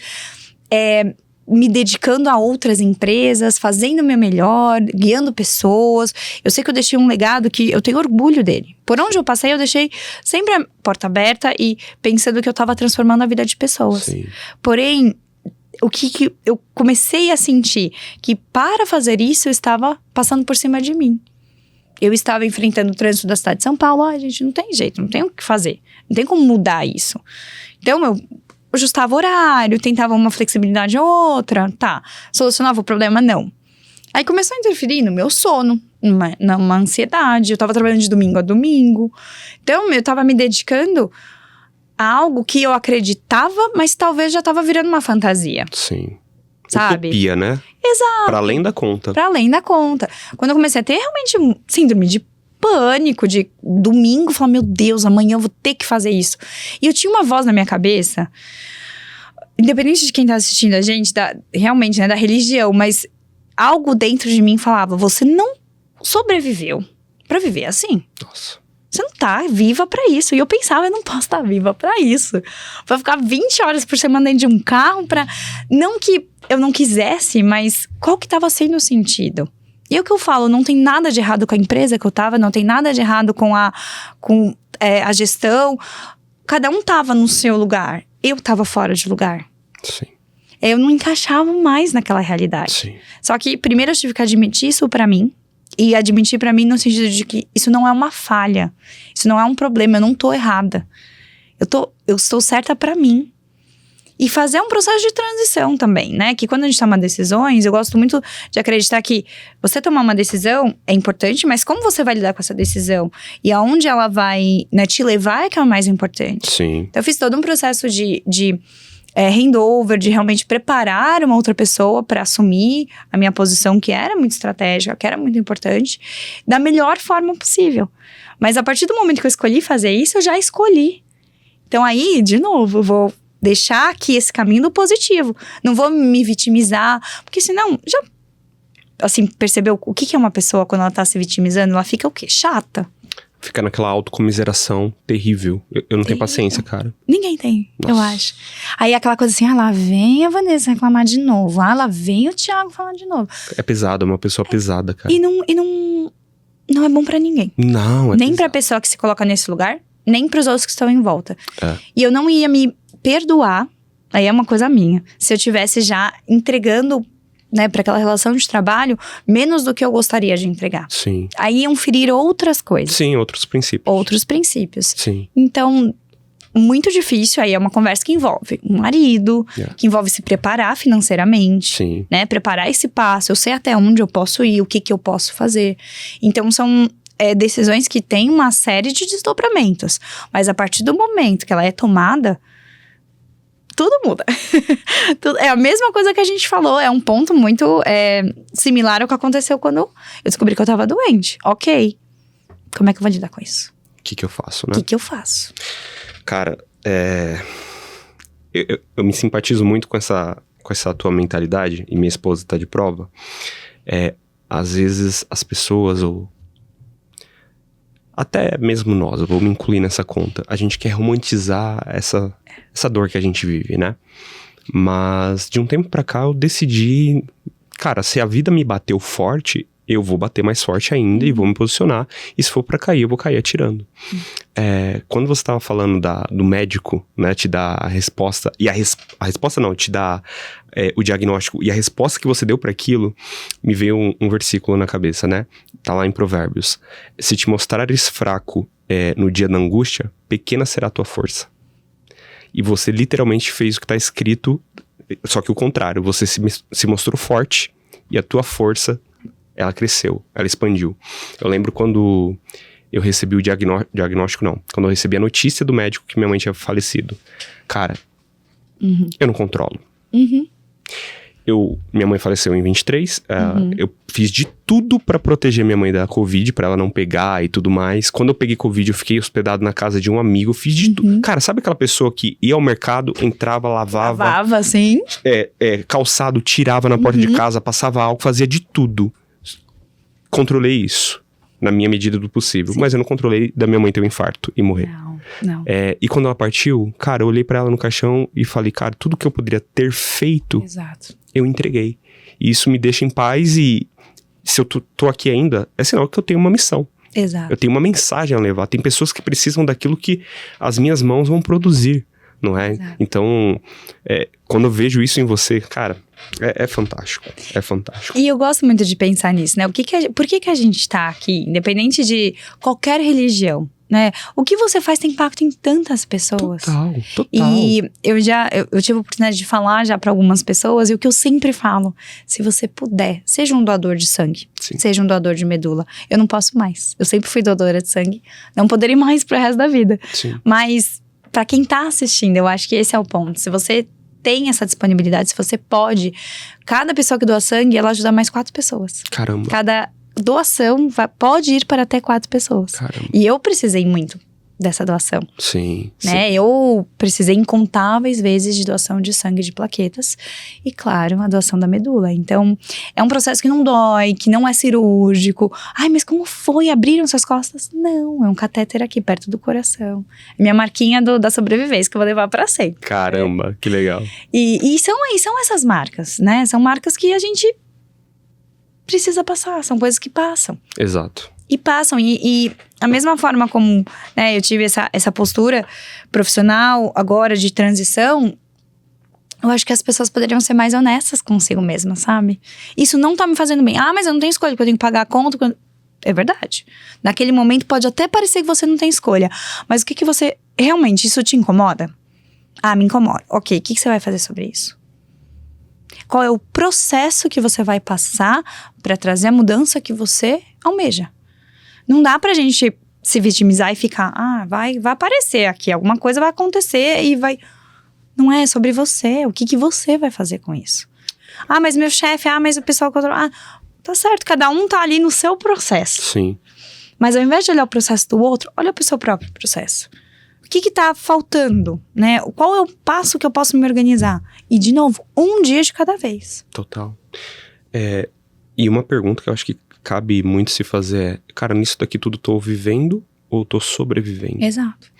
me dedicando a outras empresas, fazendo o meu melhor, guiando pessoas. Eu sei que eu deixei um legado que eu tenho orgulho dele. Por onde eu passei, eu deixei sempre a porta aberta e pensando que eu estava transformando a vida de pessoas. Sim. Porém, o que eu comecei a sentir que para fazer isso eu estava passando por cima de mim. Eu estava enfrentando o trânsito da cidade de São Paulo. Gente, não tem jeito, não tem o que fazer. Não tem como mudar isso. Então, eu ajustava horário, tentava uma flexibilidade ou outra, tá. Solucionava o problema? Não. Aí começou a interferir no meu sono, numa ansiedade. Eu tava trabalhando de domingo a domingo. Então, eu tava me dedicando a algo que eu acreditava, mas talvez já tava virando uma fantasia. Sim. sabe? Utopia, né? Exato. Pra além da conta. Pra além da conta. Quando eu comecei a ter realmente síndrome de pânico, de domingo, falar, meu Deus, amanhã eu vou ter que fazer isso. E eu tinha uma voz na minha cabeça, independente de quem tá assistindo a gente, realmente, né, da religião, mas algo dentro de mim falava, você não sobreviveu pra viver assim. Nossa. Você não tá viva pra isso. E eu pensava, eu não posso estar viva pra isso. Pra ficar 20 horas por semana dentro de um carro pra... Não que eu não quisesse, mas qual que tava sendo o sentido? E é o que eu falo, não tem nada de errado com a empresa que eu tava, não tem nada de errado com a gestão. Cada um tava no seu lugar. Eu tava fora de lugar. Sim. Eu não encaixava mais naquela realidade. Sim. Só que primeiro eu tive que admitir isso pra mim. E admitir pra mim no sentido de que isso não é uma falha. Isso não é um problema, eu não tô errada. Eu estou certa pra mim. E fazer um processo de transição também, né? Que quando a gente toma decisões, eu gosto muito de acreditar que você tomar uma decisão é importante, mas como você vai lidar com essa decisão? E aonde ela vai, né, te levar é que é o mais importante. Sim. Então eu fiz todo um processo de handover, de realmente preparar uma outra pessoa para assumir a minha posição, que era muito estratégica, que era muito importante, da melhor forma possível. Mas a partir do momento que eu escolhi fazer isso, eu já escolhi. Então aí, de novo, eu vou deixar aqui esse caminho do positivo. Não vou me vitimizar, porque senão, já, assim, percebeu o que é uma pessoa quando ela tá se vitimizando? Ela fica o quê? Chata. Fica naquela autocomiseração terrível. Eu não tenho paciência, cara. Ninguém tem, Nossa. eu acho. Aí aquela coisa assim, lá vem a Vanessa reclamar de novo. Lá vem o Thiago falar de novo. É pesado, é uma pessoa pesada, cara. E não é bom pra ninguém. Não, é Nem pesado. pra pessoa que se coloca nesse lugar, nem pros outros que estão em volta. É. E eu não ia me perdoar, aí é uma coisa minha, se eu tivesse já entregando, né, pra aquela relação de trabalho, menos do que eu gostaria de entregar. Sim. Aí iam ferir outras coisas. Sim, outros princípios. Outros princípios. Sim. Então, muito difícil, aí é uma conversa que envolve um marido, Yeah. que envolve se preparar financeiramente, Sim. né? Preparar esse passo, eu sei até onde eu posso ir, o que eu posso fazer. Então, são decisões que têm uma série de desdobramentos. Mas a partir do momento que ela é tomada, tudo muda. É a mesma coisa que a gente falou, é um ponto muito similar ao que aconteceu quando eu descobri que eu tava doente. Ok, como é que eu vou lidar com isso? O que eu faço, né? O que eu faço? Cara, eu me simpatizo muito com essa tua mentalidade, e minha esposa tá de prova. Às vezes as pessoas, ou até mesmo nós, eu vou me incluir nessa conta, a gente quer romantizar essa dor que a gente vive, né? Mas de um tempo pra cá eu decidi, cara, se a vida me bateu forte, eu vou bater mais forte ainda e vou me posicionar. E se for pra cair, eu vou cair atirando. Quando você tava falando do médico, né, te dá a resposta, e a resposta não, te dá o diagnóstico, e a resposta que você deu pra aquilo, me veio um versículo na cabeça, né? Tá lá em Provérbios. Se te mostrares fraco no dia da angústia, pequena será a tua força. E você literalmente fez o que tá escrito, só que o contrário, você se mostrou forte, e a tua força, ela cresceu, ela expandiu. Eu lembro quando eu recebi o diagnóstico, não. Quando eu recebi a notícia do médico que minha mãe tinha falecido. Cara, eu não controlo. Minha mãe faleceu em 23. Eu fiz de tudo pra proteger minha mãe da Covid, pra ela não pegar e tudo mais. Quando eu peguei Covid, eu fiquei hospedado na casa de um amigo. Eu fiz de tudo. Cara, sabe aquela pessoa que ia ao mercado, entrava, lavava. Lavava, sim. Calçado, tirava na porta de casa, passava álcool, fazia de tudo. Controlei isso, na minha medida do possível. Sim. Mas eu não controlei da minha mãe ter um infarto e morrer. Não. E quando ela partiu, cara, eu olhei pra ela no caixão e falei, cara, tudo que eu poderia ter feito, Exato. eu entreguei. E isso me deixa em paz, e se eu tô aqui ainda, é sinal que eu tenho uma missão. Exato. Eu tenho uma mensagem a levar. Tem pessoas que precisam daquilo que as minhas mãos vão produzir, não é? Exato. Então, quando eu vejo isso em você, cara, é fantástico. É fantástico. E eu gosto muito de pensar nisso, né? Por que a gente tá aqui, independente de qualquer religião, né? O que você faz tem impacto em tantas pessoas. Total. E eu tive a oportunidade de falar já para algumas pessoas, e o que eu sempre falo, se você puder, seja um doador de sangue, Sim. seja um doador de medula. Eu não posso mais. Eu sempre fui doadora de sangue, não poderei mais pro resto da vida. Sim. Mas para quem tá assistindo, eu acho que esse é o ponto. Se você tem essa disponibilidade, se você pode, cada pessoa que doa sangue, ela ajuda mais 4 pessoas. Caramba. Cada doação pode ir para até 4 pessoas. Caramba. E eu precisei muito dessa doação, Sim. né? Eu precisei incontáveis vezes de doação de sangue de plaquetas. E, claro, a doação da medula. Então, é um processo que não dói, que não é cirúrgico. Ai, mas como foi? Abriram suas costas? Não, é um catéter aqui, perto do coração. Minha marquinha da sobrevivência, que eu vou levar para sempre. Caramba, que legal. E são essas marcas, né? São marcas que a gente precisa passar, são coisas que passam. Exato. E passam, e a mesma forma como, né, eu tive essa postura profissional agora de transição, eu acho que as pessoas poderiam ser mais honestas consigo mesmas, sabe? Isso não tá me fazendo bem. Ah, mas eu não tenho escolha, porque eu tenho que pagar a conta. É verdade. Naquele momento pode até parecer que você não tem escolha, mas o que você... Realmente, isso te incomoda? Ah, me incomoda. Ok, o que você vai fazer sobre isso? Qual é o processo que você vai passar para trazer a mudança que você almeja? Não dá pra gente se vitimizar e ficar, vai aparecer aqui, alguma coisa vai acontecer e vai... Não é sobre você, o que você vai fazer com isso? Ah, mas meu chefe, mas o pessoal... tá certo, cada um tá ali no seu processo. Sim. Mas ao invés de olhar o processo do outro, olha pro seu próprio processo. O que tá faltando, né? Qual é o passo que eu posso me organizar? E, de novo, um dia de cada vez. Total. E uma pergunta que eu acho que cabe muito se fazer é, cara, nisso daqui tudo tô vivendo ou tô sobrevivendo? Exato.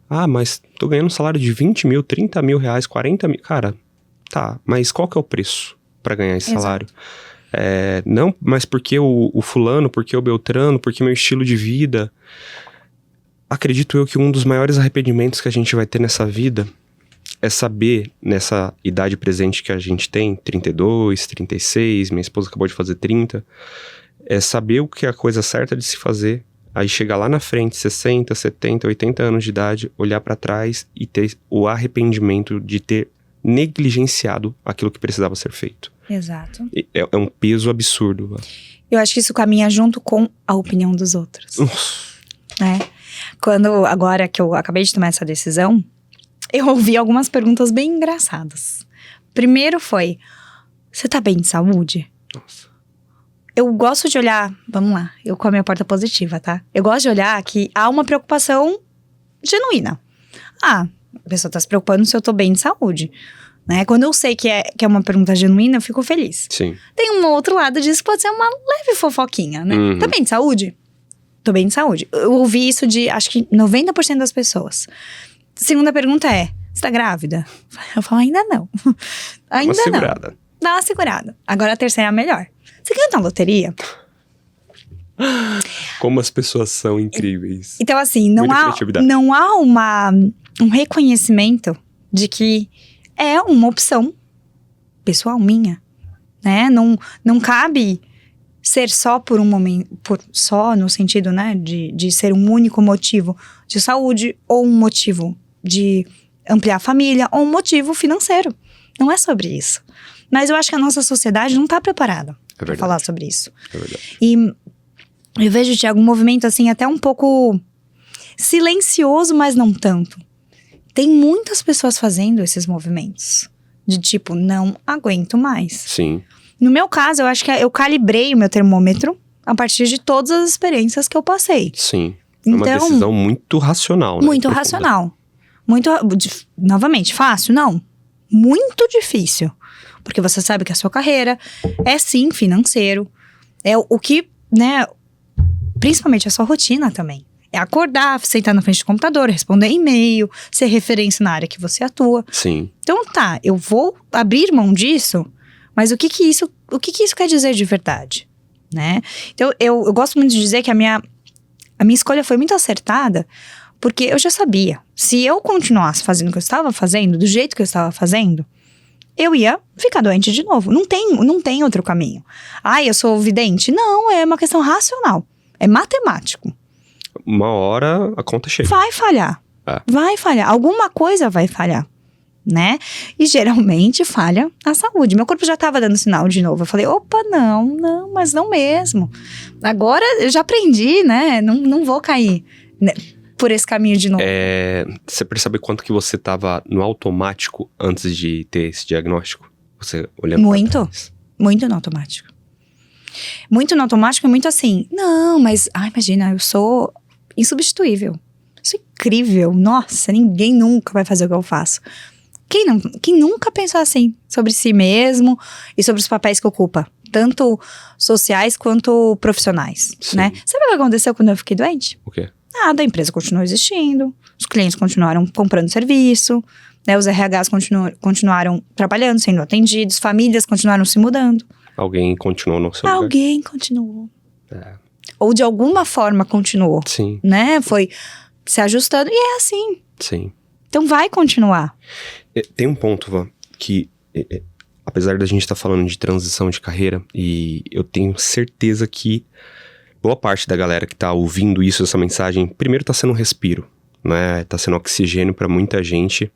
Ah, mas tô ganhando um salário de 20 mil, 30 mil reais, 40 mil. Cara, tá, mas qual que é o preço pra ganhar esse salário? Não, mas porque o fulano, porque o Beltrano, porque meu estilo de vida. Acredito eu que um dos maiores arrependimentos que a gente vai ter nessa vida é saber, nessa idade presente que a gente tem, 32, 36, minha esposa acabou de fazer 30, é saber o que é a coisa certa de se fazer, aí chegar lá na frente, 60, 70, 80 anos de idade, olhar pra trás e ter o arrependimento de ter negligenciado aquilo que precisava ser feito. Exato. É um peso absurdo. Eu acho que isso caminha junto com a opinião dos outros. Né? Agora que eu acabei de tomar essa decisão, eu ouvi algumas perguntas bem engraçadas. Primeiro foi, você tá bem de saúde? Nossa. Eu gosto de olhar, vamos lá, eu com a minha porta positiva, tá? Eu gosto de olhar que há uma preocupação genuína. A pessoa tá se preocupando se eu tô bem de saúde, né? Quando eu sei que é uma pergunta genuína, eu fico feliz. Sim. Tem um outro lado disso que pode ser uma leve fofoquinha, né? Tá bem de saúde? Tô bem de saúde. Eu ouvi isso de, acho que 90% das pessoas. Segunda pergunta é, você tá grávida? Eu falo, ainda não. Ainda uma segurada. não. Dá uma segurada. Agora a terceira é a melhor. Você ganha na loteria? Como as pessoas são incríveis. Então, assim, não há um reconhecimento de que é uma opção pessoal minha, né? Não cabe ser só por um momento, só no sentido, né, de ser um único motivo de saúde ou um motivo de ampliar a família ou um motivo financeiro. Não é sobre isso. Mas eu acho que a nossa sociedade não está preparada para falar sobre isso. É verdade. E eu vejo, Thiago, um movimento assim até um pouco silencioso, mas não tanto. Tem muitas pessoas fazendo esses movimentos. De tipo, não aguento mais. Sim. No meu caso, eu acho que eu calibrei o meu termômetro a partir de todas as experiências que eu passei. Sim. É uma decisão muito racional, né? Muito racional. Novamente, fácil? Não. Muito difícil. Porque você sabe que a sua carreira é sim financeiro. É o que, né, principalmente a sua rotina também. É acordar, sentar na frente do computador, responder e-mail, ser referência na área que você atua. Sim. Então tá, eu vou abrir mão disso, mas o que isso quer dizer de verdade, né? Então eu gosto muito de dizer que a minha escolha foi muito acertada, porque eu já sabia, se eu continuasse fazendo o que eu estava fazendo, do jeito que eu estava fazendo, eu ia ficar doente de novo. Não tem outro caminho. Eu sou vidente? Não, é uma questão racional. É matemático. Uma hora a conta chega. Vai falhar. Vai falhar. Alguma coisa vai falhar, né? E geralmente falha a saúde. Meu corpo já estava dando sinal de novo. Eu falei, opa, não, mas não mesmo. Agora eu já aprendi, né? Não vou cair. por esse caminho de novo. Você percebe quanto que você tava no automático antes de ter esse diagnóstico? Você olhando Muito. pra trás. Muito no automático. Muito no automático e muito assim, não, mas, imagina, eu sou insubstituível. Sou incrível. Nossa, ninguém nunca vai fazer o que eu faço. Quem nunca pensou assim sobre si mesmo e sobre os papéis que ocupa? Tanto sociais quanto profissionais, Sim. né? Sabe o que aconteceu quando eu fiquei doente? O quê? Nada, a empresa continuou existindo, os clientes continuaram comprando serviço, né? Os RHs continuaram trabalhando, sendo atendidos, famílias continuaram se mudando. Alguém continuou no seu lugar? Alguém continuou. É. Ou de alguma forma continuou, Sim, né? Foi se ajustando e é assim. sim. Então vai continuar. Tem um ponto, Van, que apesar da gente estar falando de transição de carreira, e eu tenho certeza que boa parte da galera que tá ouvindo isso, essa mensagem, primeiro tá sendo um respiro, né? Tá sendo oxigênio pra muita gente,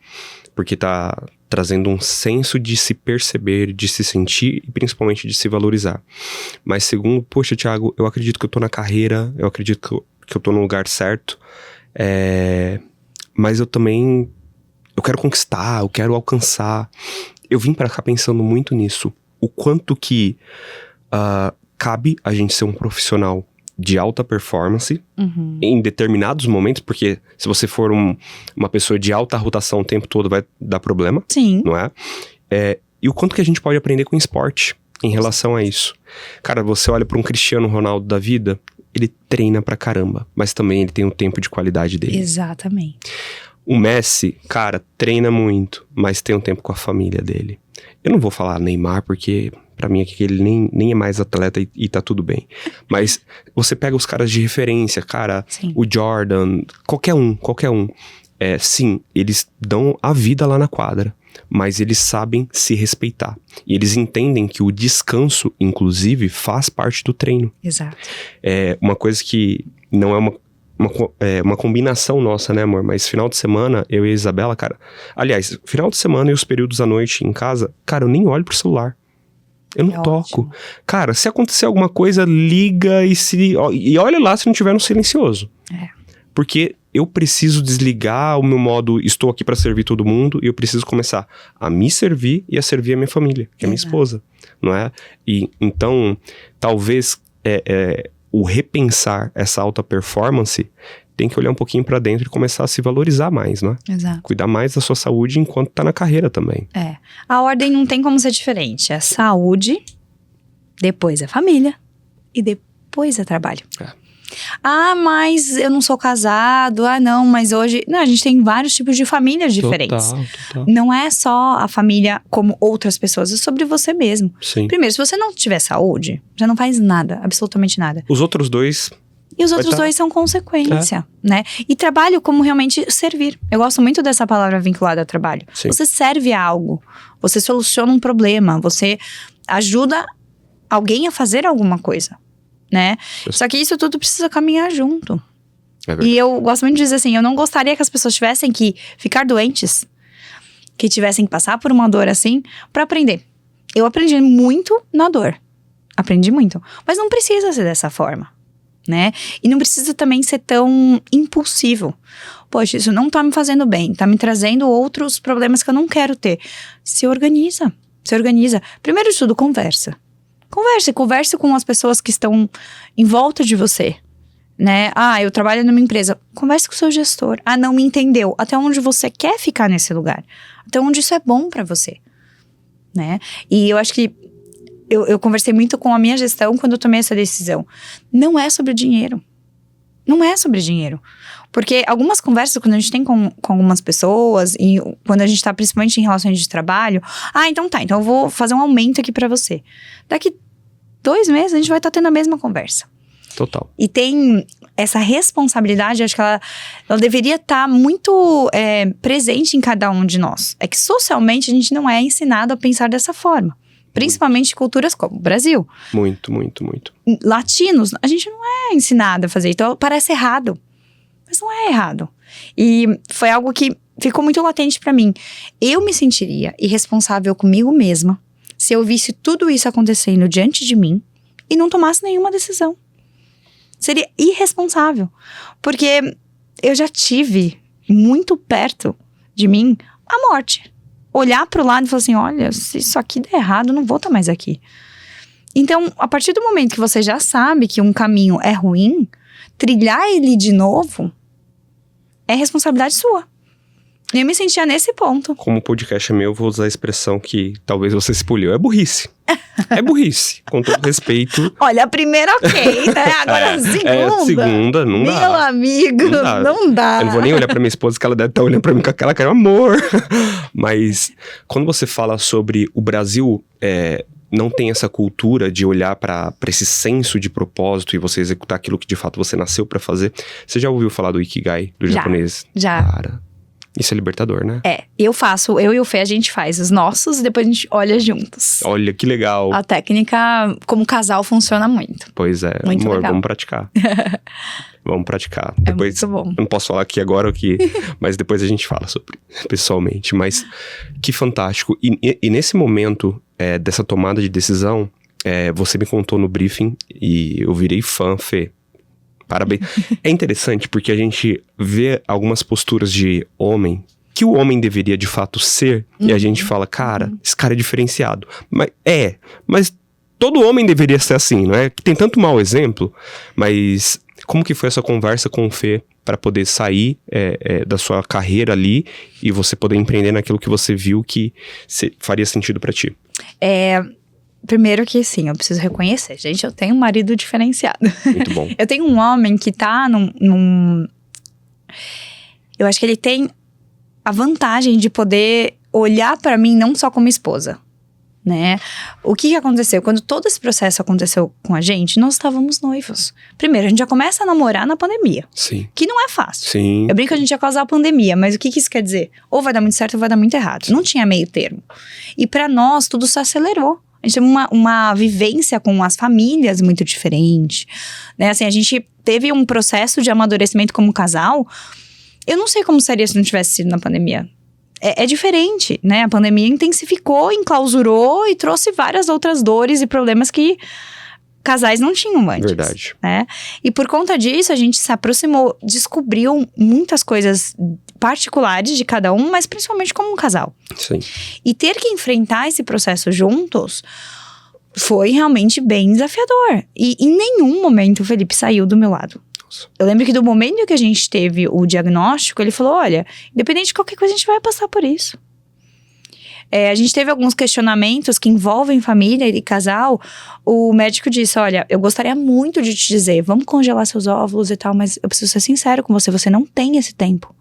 porque tá trazendo um senso de se perceber, de se sentir e principalmente de se valorizar. Mas segundo, poxa, Thiago, eu acredito que eu tô na carreira, eu acredito que eu tô no lugar certo, mas eu também, eu quero conquistar, eu quero alcançar. Eu vim pra cá pensando muito nisso. O quanto que cabe a gente ser um profissional de alta performance em determinados momentos, porque se você for uma pessoa de alta rotação o tempo todo vai dar problema, Sim. não é? E o quanto que a gente pode aprender com esporte em relação a isso. Cara, você olha pra um Cristiano Ronaldo da vida, ele treina pra caramba, mas também ele tem o tempo de qualidade dele. Exatamente. O Messi, cara, treina muito, mas tem um tempo com a família dele. Eu não vou falar Neymar, porque pra mim aqui ele nem é mais atleta e tá tudo bem. Mas você pega os caras de referência, cara, Sim. o Jordan, qualquer um. Sim, eles dão a vida lá na quadra, mas eles sabem se respeitar. E eles entendem que o descanso, inclusive, faz parte do treino. Exato. É uma coisa que não é uma combinação nossa, né, amor? Mas final de semana, eu e a Isabela, cara... Aliás, final de semana e os períodos à noite em casa, cara, eu nem olho pro celular. Eu não toco. Ótimo. Cara, se acontecer alguma coisa, liga e olha lá se não tiver no silencioso. Porque eu preciso desligar o meu modo, estou aqui pra servir todo mundo, e eu preciso começar a me servir e a servir a minha família, que é a minha esposa, não é? E então, talvez o repensar essa alta performance tem que olhar um pouquinho pra dentro e começar a se valorizar mais, né? Exato. Cuidar mais da sua saúde enquanto tá na carreira também. A ordem não tem como ser diferente. É saúde, depois é família e depois é trabalho. Mas eu não sou casado. Não, mas hoje... Não, a gente tem vários tipos de famílias diferentes. Total. Não é só a família como outras pessoas, é sobre você mesmo. Sim. Primeiro, se você não tiver saúde, já não faz nada, absolutamente nada. Os outros dois... E os outros dois são consequência, né? E trabalho como realmente servir. Eu gosto muito dessa palavra vinculada a trabalho. Sim. Você serve a algo, você soluciona um problema, você ajuda alguém a fazer alguma coisa, né? Só que isso tudo precisa caminhar junto. É verdade. E eu gosto muito de dizer assim, eu não gostaria que as pessoas tivessem que ficar doentes, que tivessem que passar por uma dor assim, pra aprender. Eu aprendi muito na dor. Aprendi muito. Mas não precisa ser dessa forma, né? E não precisa também ser tão impulsivo. Poxa, isso não tá me fazendo bem, tá me trazendo outros problemas que eu não quero ter. Se organiza. Primeiro de tudo, converse com as pessoas que estão em volta de você, né? Eu trabalho numa empresa. Converse com o seu gestor. Não me entendeu. Até onde você quer ficar nesse lugar? Até onde isso é bom pra você, né? E eu acho que eu conversei muito com a minha gestão quando eu tomei essa decisão. Não é sobre dinheiro. Porque algumas conversas, quando a gente tem com algumas pessoas, e quando a gente tá principalmente em relações de trabalho, então eu vou fazer um aumento aqui pra você. Daqui 2 meses a gente vai estar tendo a mesma conversa. Total. E tem essa responsabilidade, acho que ela deveria estar muito presente em cada um de nós. É que socialmente a gente não é ensinado a pensar dessa forma. Principalmente em culturas como o Brasil. Muito. Latinos, a gente não é ensinado a fazer. Então parece errado. Mas não é errado. E foi algo que ficou muito latente pra mim. Eu me sentiria irresponsável comigo mesma se eu visse tudo isso acontecendo diante de mim e não tomasse nenhuma decisão. Seria irresponsável. Porque eu já tive muito perto de mim a morte. Olhar pro lado e falar assim, olha, se isso aqui der errado, eu não vou estar mais aqui. Então, a partir do momento que você já sabe que um caminho é ruim, trilhar ele de novo é responsabilidade sua. E eu me sentia nesse ponto. Como o podcast é meu, eu vou usar a expressão que talvez você escolheu. É burrice. É burrice, com todo respeito. Olha, a primeira ok, né? Agora a segunda. A segunda, não dá. Meu amigo, não dá. Eu não vou nem olhar pra minha esposa, que ela deve estar olhando pra mim com aquela cara, amor. Mas quando você fala sobre o Brasil, não tem essa cultura de olhar pra esse senso de propósito e você executar aquilo que de fato você nasceu pra fazer. Você já ouviu falar do Ikigai, do japonês? Já. Cara, isso é libertador, né? Eu e o Fê, a gente faz os nossos e depois a gente olha juntos. Olha, que legal. A técnica, como casal, funciona muito. Pois é, muito amor, legal. vamos praticar. Vamos praticar. É Depois, muito bom. eu não posso falar aqui agora, mas depois a gente fala sobre, pessoalmente. Mas que fantástico. E nesse momento dessa tomada de decisão, você me contou no briefing e eu virei fã, Fê. Parabéns. É interessante porque a gente vê algumas posturas de homem que o homem deveria de fato ser, e a gente fala, cara, esse cara é diferenciado. Mas todo homem deveria ser assim, não é? Tem tanto mau exemplo, mas como que foi essa conversa com o Fê para poder sair da sua carreira ali e você poder empreender naquilo que você viu que faria sentido para ti? Primeiro que, sim, eu preciso reconhecer. Gente, eu tenho um marido diferenciado. Muito bom. Eu tenho um homem que tá Eu acho que ele tem a vantagem de poder olhar pra mim não só como esposa, né? O que aconteceu? Quando todo esse processo aconteceu com a gente, nós estávamos noivos. Primeiro, a gente já começa a namorar na pandemia. Sim. Que não é fácil. Sim. Eu brinco que a gente ia causar a pandemia, mas o que isso quer dizer? Ou vai dar muito certo ou vai dar muito errado. Não tinha meio termo. E pra nós, tudo se acelerou. A gente teve uma vivência com as famílias muito diferente, né? Assim, a gente teve um processo de amadurecimento como casal. Eu não sei como seria se não tivesse sido na pandemia. É diferente, né? A pandemia intensificou, enclausurou e trouxe várias outras dores e problemas que casais não tinham antes. Verdade. Né? E por conta disso, a gente se aproximou, descobriu muitas coisas particulares de cada um, mas principalmente como um casal. Sim. E ter que enfrentar esse processo juntos foi realmente bem desafiador. E em nenhum momento o Felipe saiu do meu lado. Nossa. Eu lembro que do momento que a gente teve o diagnóstico, ele falou, olha, independente de qualquer coisa, a gente vai passar por isso. A gente teve alguns questionamentos que envolvem família e casal. O médico disse, olha, eu gostaria muito de te dizer, vamos congelar seus óvulos e tal, mas eu preciso ser sincero com você, você não tem esse tempo.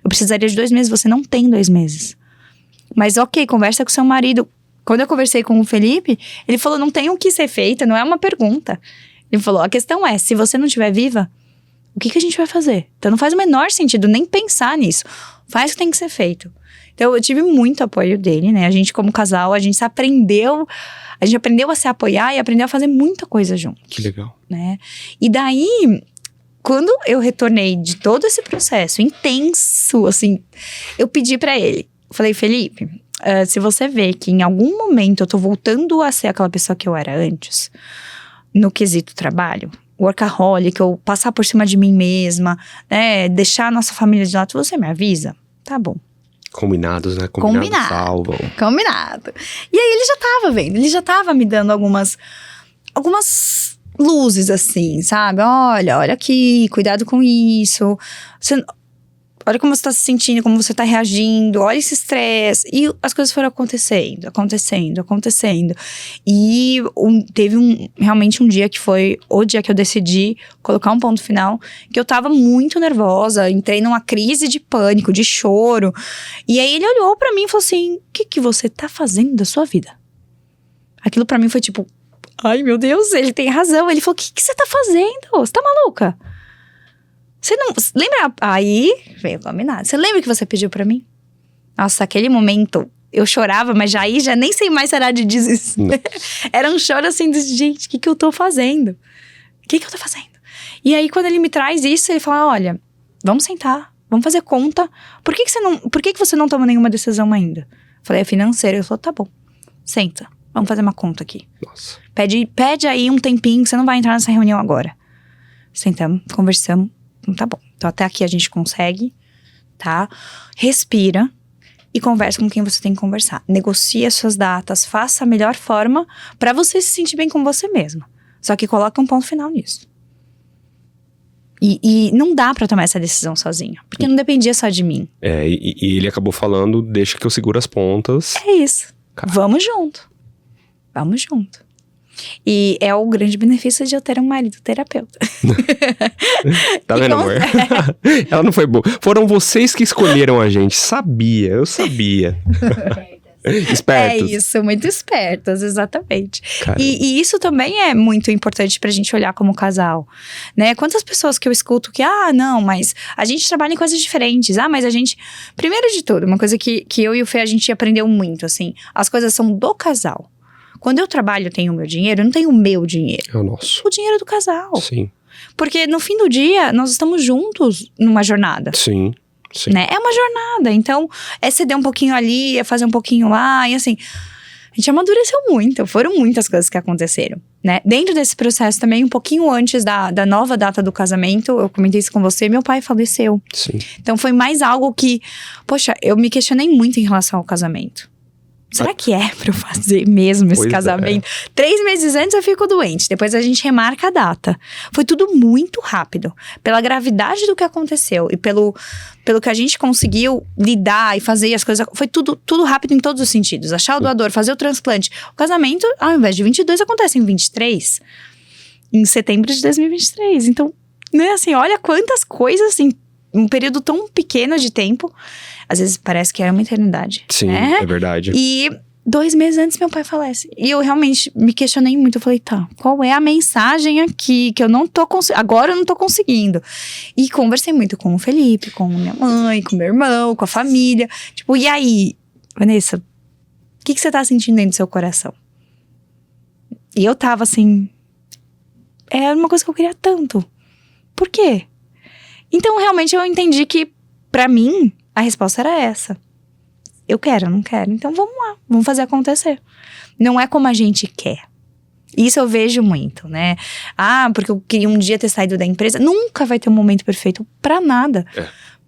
Eu precisaria de 2 meses, você não tem 2 meses. Mas ok, conversa com seu marido. Quando eu conversei com o Felipe, ele falou, não tem o que ser feito, não é uma pergunta. Ele falou, a questão é, se você não estiver viva, o que a gente vai fazer? Então não faz o menor sentido nem pensar nisso. Faz o que tem que ser feito. Então eu tive muito apoio dele, né? A gente como casal, a gente aprendeu a se apoiar e aprendeu a fazer muita coisa junto. Que legal. Né? E daí, quando eu retornei de todo esse processo intenso, assim, eu pedi pra ele. Falei, Felipe, se você vê que em algum momento eu tô voltando a ser aquela pessoa que eu era antes, no quesito trabalho, workaholic, eu passar por cima de mim mesma, né? Deixar a nossa família de lado, você me avisa? Tá bom. Combinados, né? Combinados salvam. Combinado. E aí ele já tava vendo, ele já tava me dando algumas luzes, assim, sabe? Olha aqui, cuidado com isso. Olha como você tá se sentindo, como você tá reagindo, olha esse estresse. E as coisas foram acontecendo. E teve realmente um dia que foi o dia que eu decidi colocar um ponto final, que eu tava muito nervosa, entrei numa crise de pânico, de choro. E aí ele olhou pra mim e falou assim, o que você tá fazendo da sua vida? Aquilo pra mim foi tipo, ai meu Deus, ele tem razão. Ele falou, o que você tá fazendo? Você tá maluca? Você não... Lembra? Aí, veio combinado. Você lembra que você pediu pra mim? Nossa, aquele momento, eu chorava, mas já nem sei mais se era de desespero. Era um choro assim, de gente, o que eu tô fazendo? O que eu tô fazendo? E aí, quando ele me traz isso, ele fala, olha, vamos sentar, vamos fazer conta. Por que você não toma nenhuma decisão ainda? Eu falei, é financeira. Ele falou, tá bom, senta, vamos fazer uma conta aqui. Nossa. Pede aí um tempinho, você não vai entrar nessa reunião agora. Sentamos, conversamos. Tá bom. Então, até aqui a gente consegue, tá? Respira e conversa com quem você tem que conversar. Negocie as suas datas, faça a melhor forma pra você se sentir bem com você mesmo. Só que coloca um ponto final nisso. E não dá pra tomar essa decisão sozinha, porque não dependia só de mim. E ele acabou falando, deixa que eu seguro as pontas. É isso. Cara. Vamos junto. Vamos junto. E é o grande benefício de eu ter um marido terapeuta. Tá vendo, amor? Ela não foi boa. Foram vocês que escolheram a gente. Eu sabia. Espertos. É isso, muito espertas, exatamente. Caramba. E isso também é muito importante pra gente olhar como casal, né? Quantas pessoas que eu escuto que, não, mas a gente trabalha em coisas diferentes. Mas a gente... Primeiro de tudo, uma coisa que eu e o Fê, a gente aprendeu muito, assim. As coisas são do casal. Quando eu trabalho, eu tenho o meu dinheiro, eu não tenho o meu dinheiro. É o nosso. O dinheiro do casal. Sim. Porque no fim do dia, nós estamos juntos numa jornada. Sim. Sim. Né? É uma jornada, então é ceder um pouquinho ali, é fazer um pouquinho lá, e assim, a gente amadureceu muito, foram muitas coisas que aconteceram, né? Dentro desse processo também, um pouquinho antes da nova data do casamento, eu comentei isso com você, meu pai faleceu. Sim. Então foi mais algo que, poxa, eu me questionei muito em relação ao casamento. Será que é pra eu fazer mesmo esse Pois casamento? 3 meses antes eu fico doente, depois a gente remarca a data. Foi tudo muito rápido. Pela gravidade do que aconteceu e pelo que a gente conseguiu lidar e fazer as coisas. Foi tudo rápido em todos os sentidos. Achar o doador, fazer o transplante. O casamento, ao invés de 22, acontece em 23. Em setembro de 2023. Então, né, assim, olha quantas coisas, assim, um período tão pequeno de tempo. Às vezes parece que era uma eternidade. Sim, né? é verdade. E 2 meses antes meu pai falece. E eu realmente me questionei muito. Eu falei, tá, qual é a mensagem aqui que eu não tô conseguindo? Agora eu não tô conseguindo. E conversei muito com o Felipe, com minha mãe, com meu irmão, com a família. Tipo, e aí, Vanessa, o que você tá sentindo dentro do seu coração? E eu tava assim, era uma coisa que eu queria tanto. Por quê? Então, realmente, eu entendi que, pra mim, a resposta era essa. Eu quero, eu não quero. Então, vamos lá, vamos fazer acontecer. Não é como a gente quer. Isso eu vejo muito, né? Porque eu queria um dia ter saído da empresa. Nunca vai ter um momento perfeito pra nada.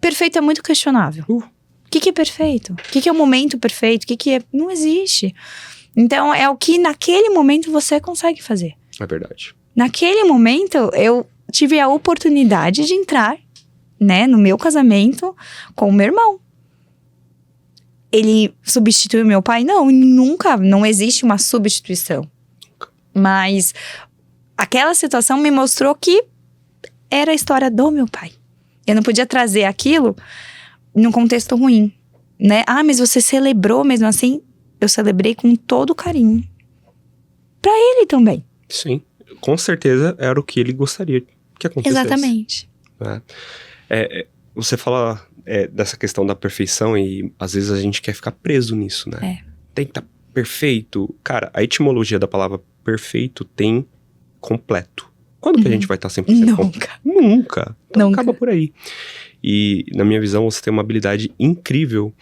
Perfeito é muito questionável. O que é perfeito? O que é o momento perfeito? O que é... Não existe. Então, é o que naquele momento você consegue fazer. É verdade. Naquele momento, eu tive a oportunidade de entrar, né, no meu casamento com o meu irmão. Ele substituiu meu pai? Não, nunca, não existe uma substituição. Mas aquela situação me mostrou que era a história do meu pai. Eu não podia trazer aquilo num contexto ruim, né? Mas você celebrou mesmo assim? Eu celebrei com todo carinho. Pra ele também. Sim, com certeza era o que ele gostaria que acontecesse. Exatamente. Você fala dessa questão da perfeição e às vezes a gente quer ficar preso nisso, né? Tem que estar perfeito. Cara, a etimologia da palavra perfeito tem completo. Quando que a gente vai estar 100% completo? Nunca. Então acaba por aí. E na minha visão você tem uma habilidade incrível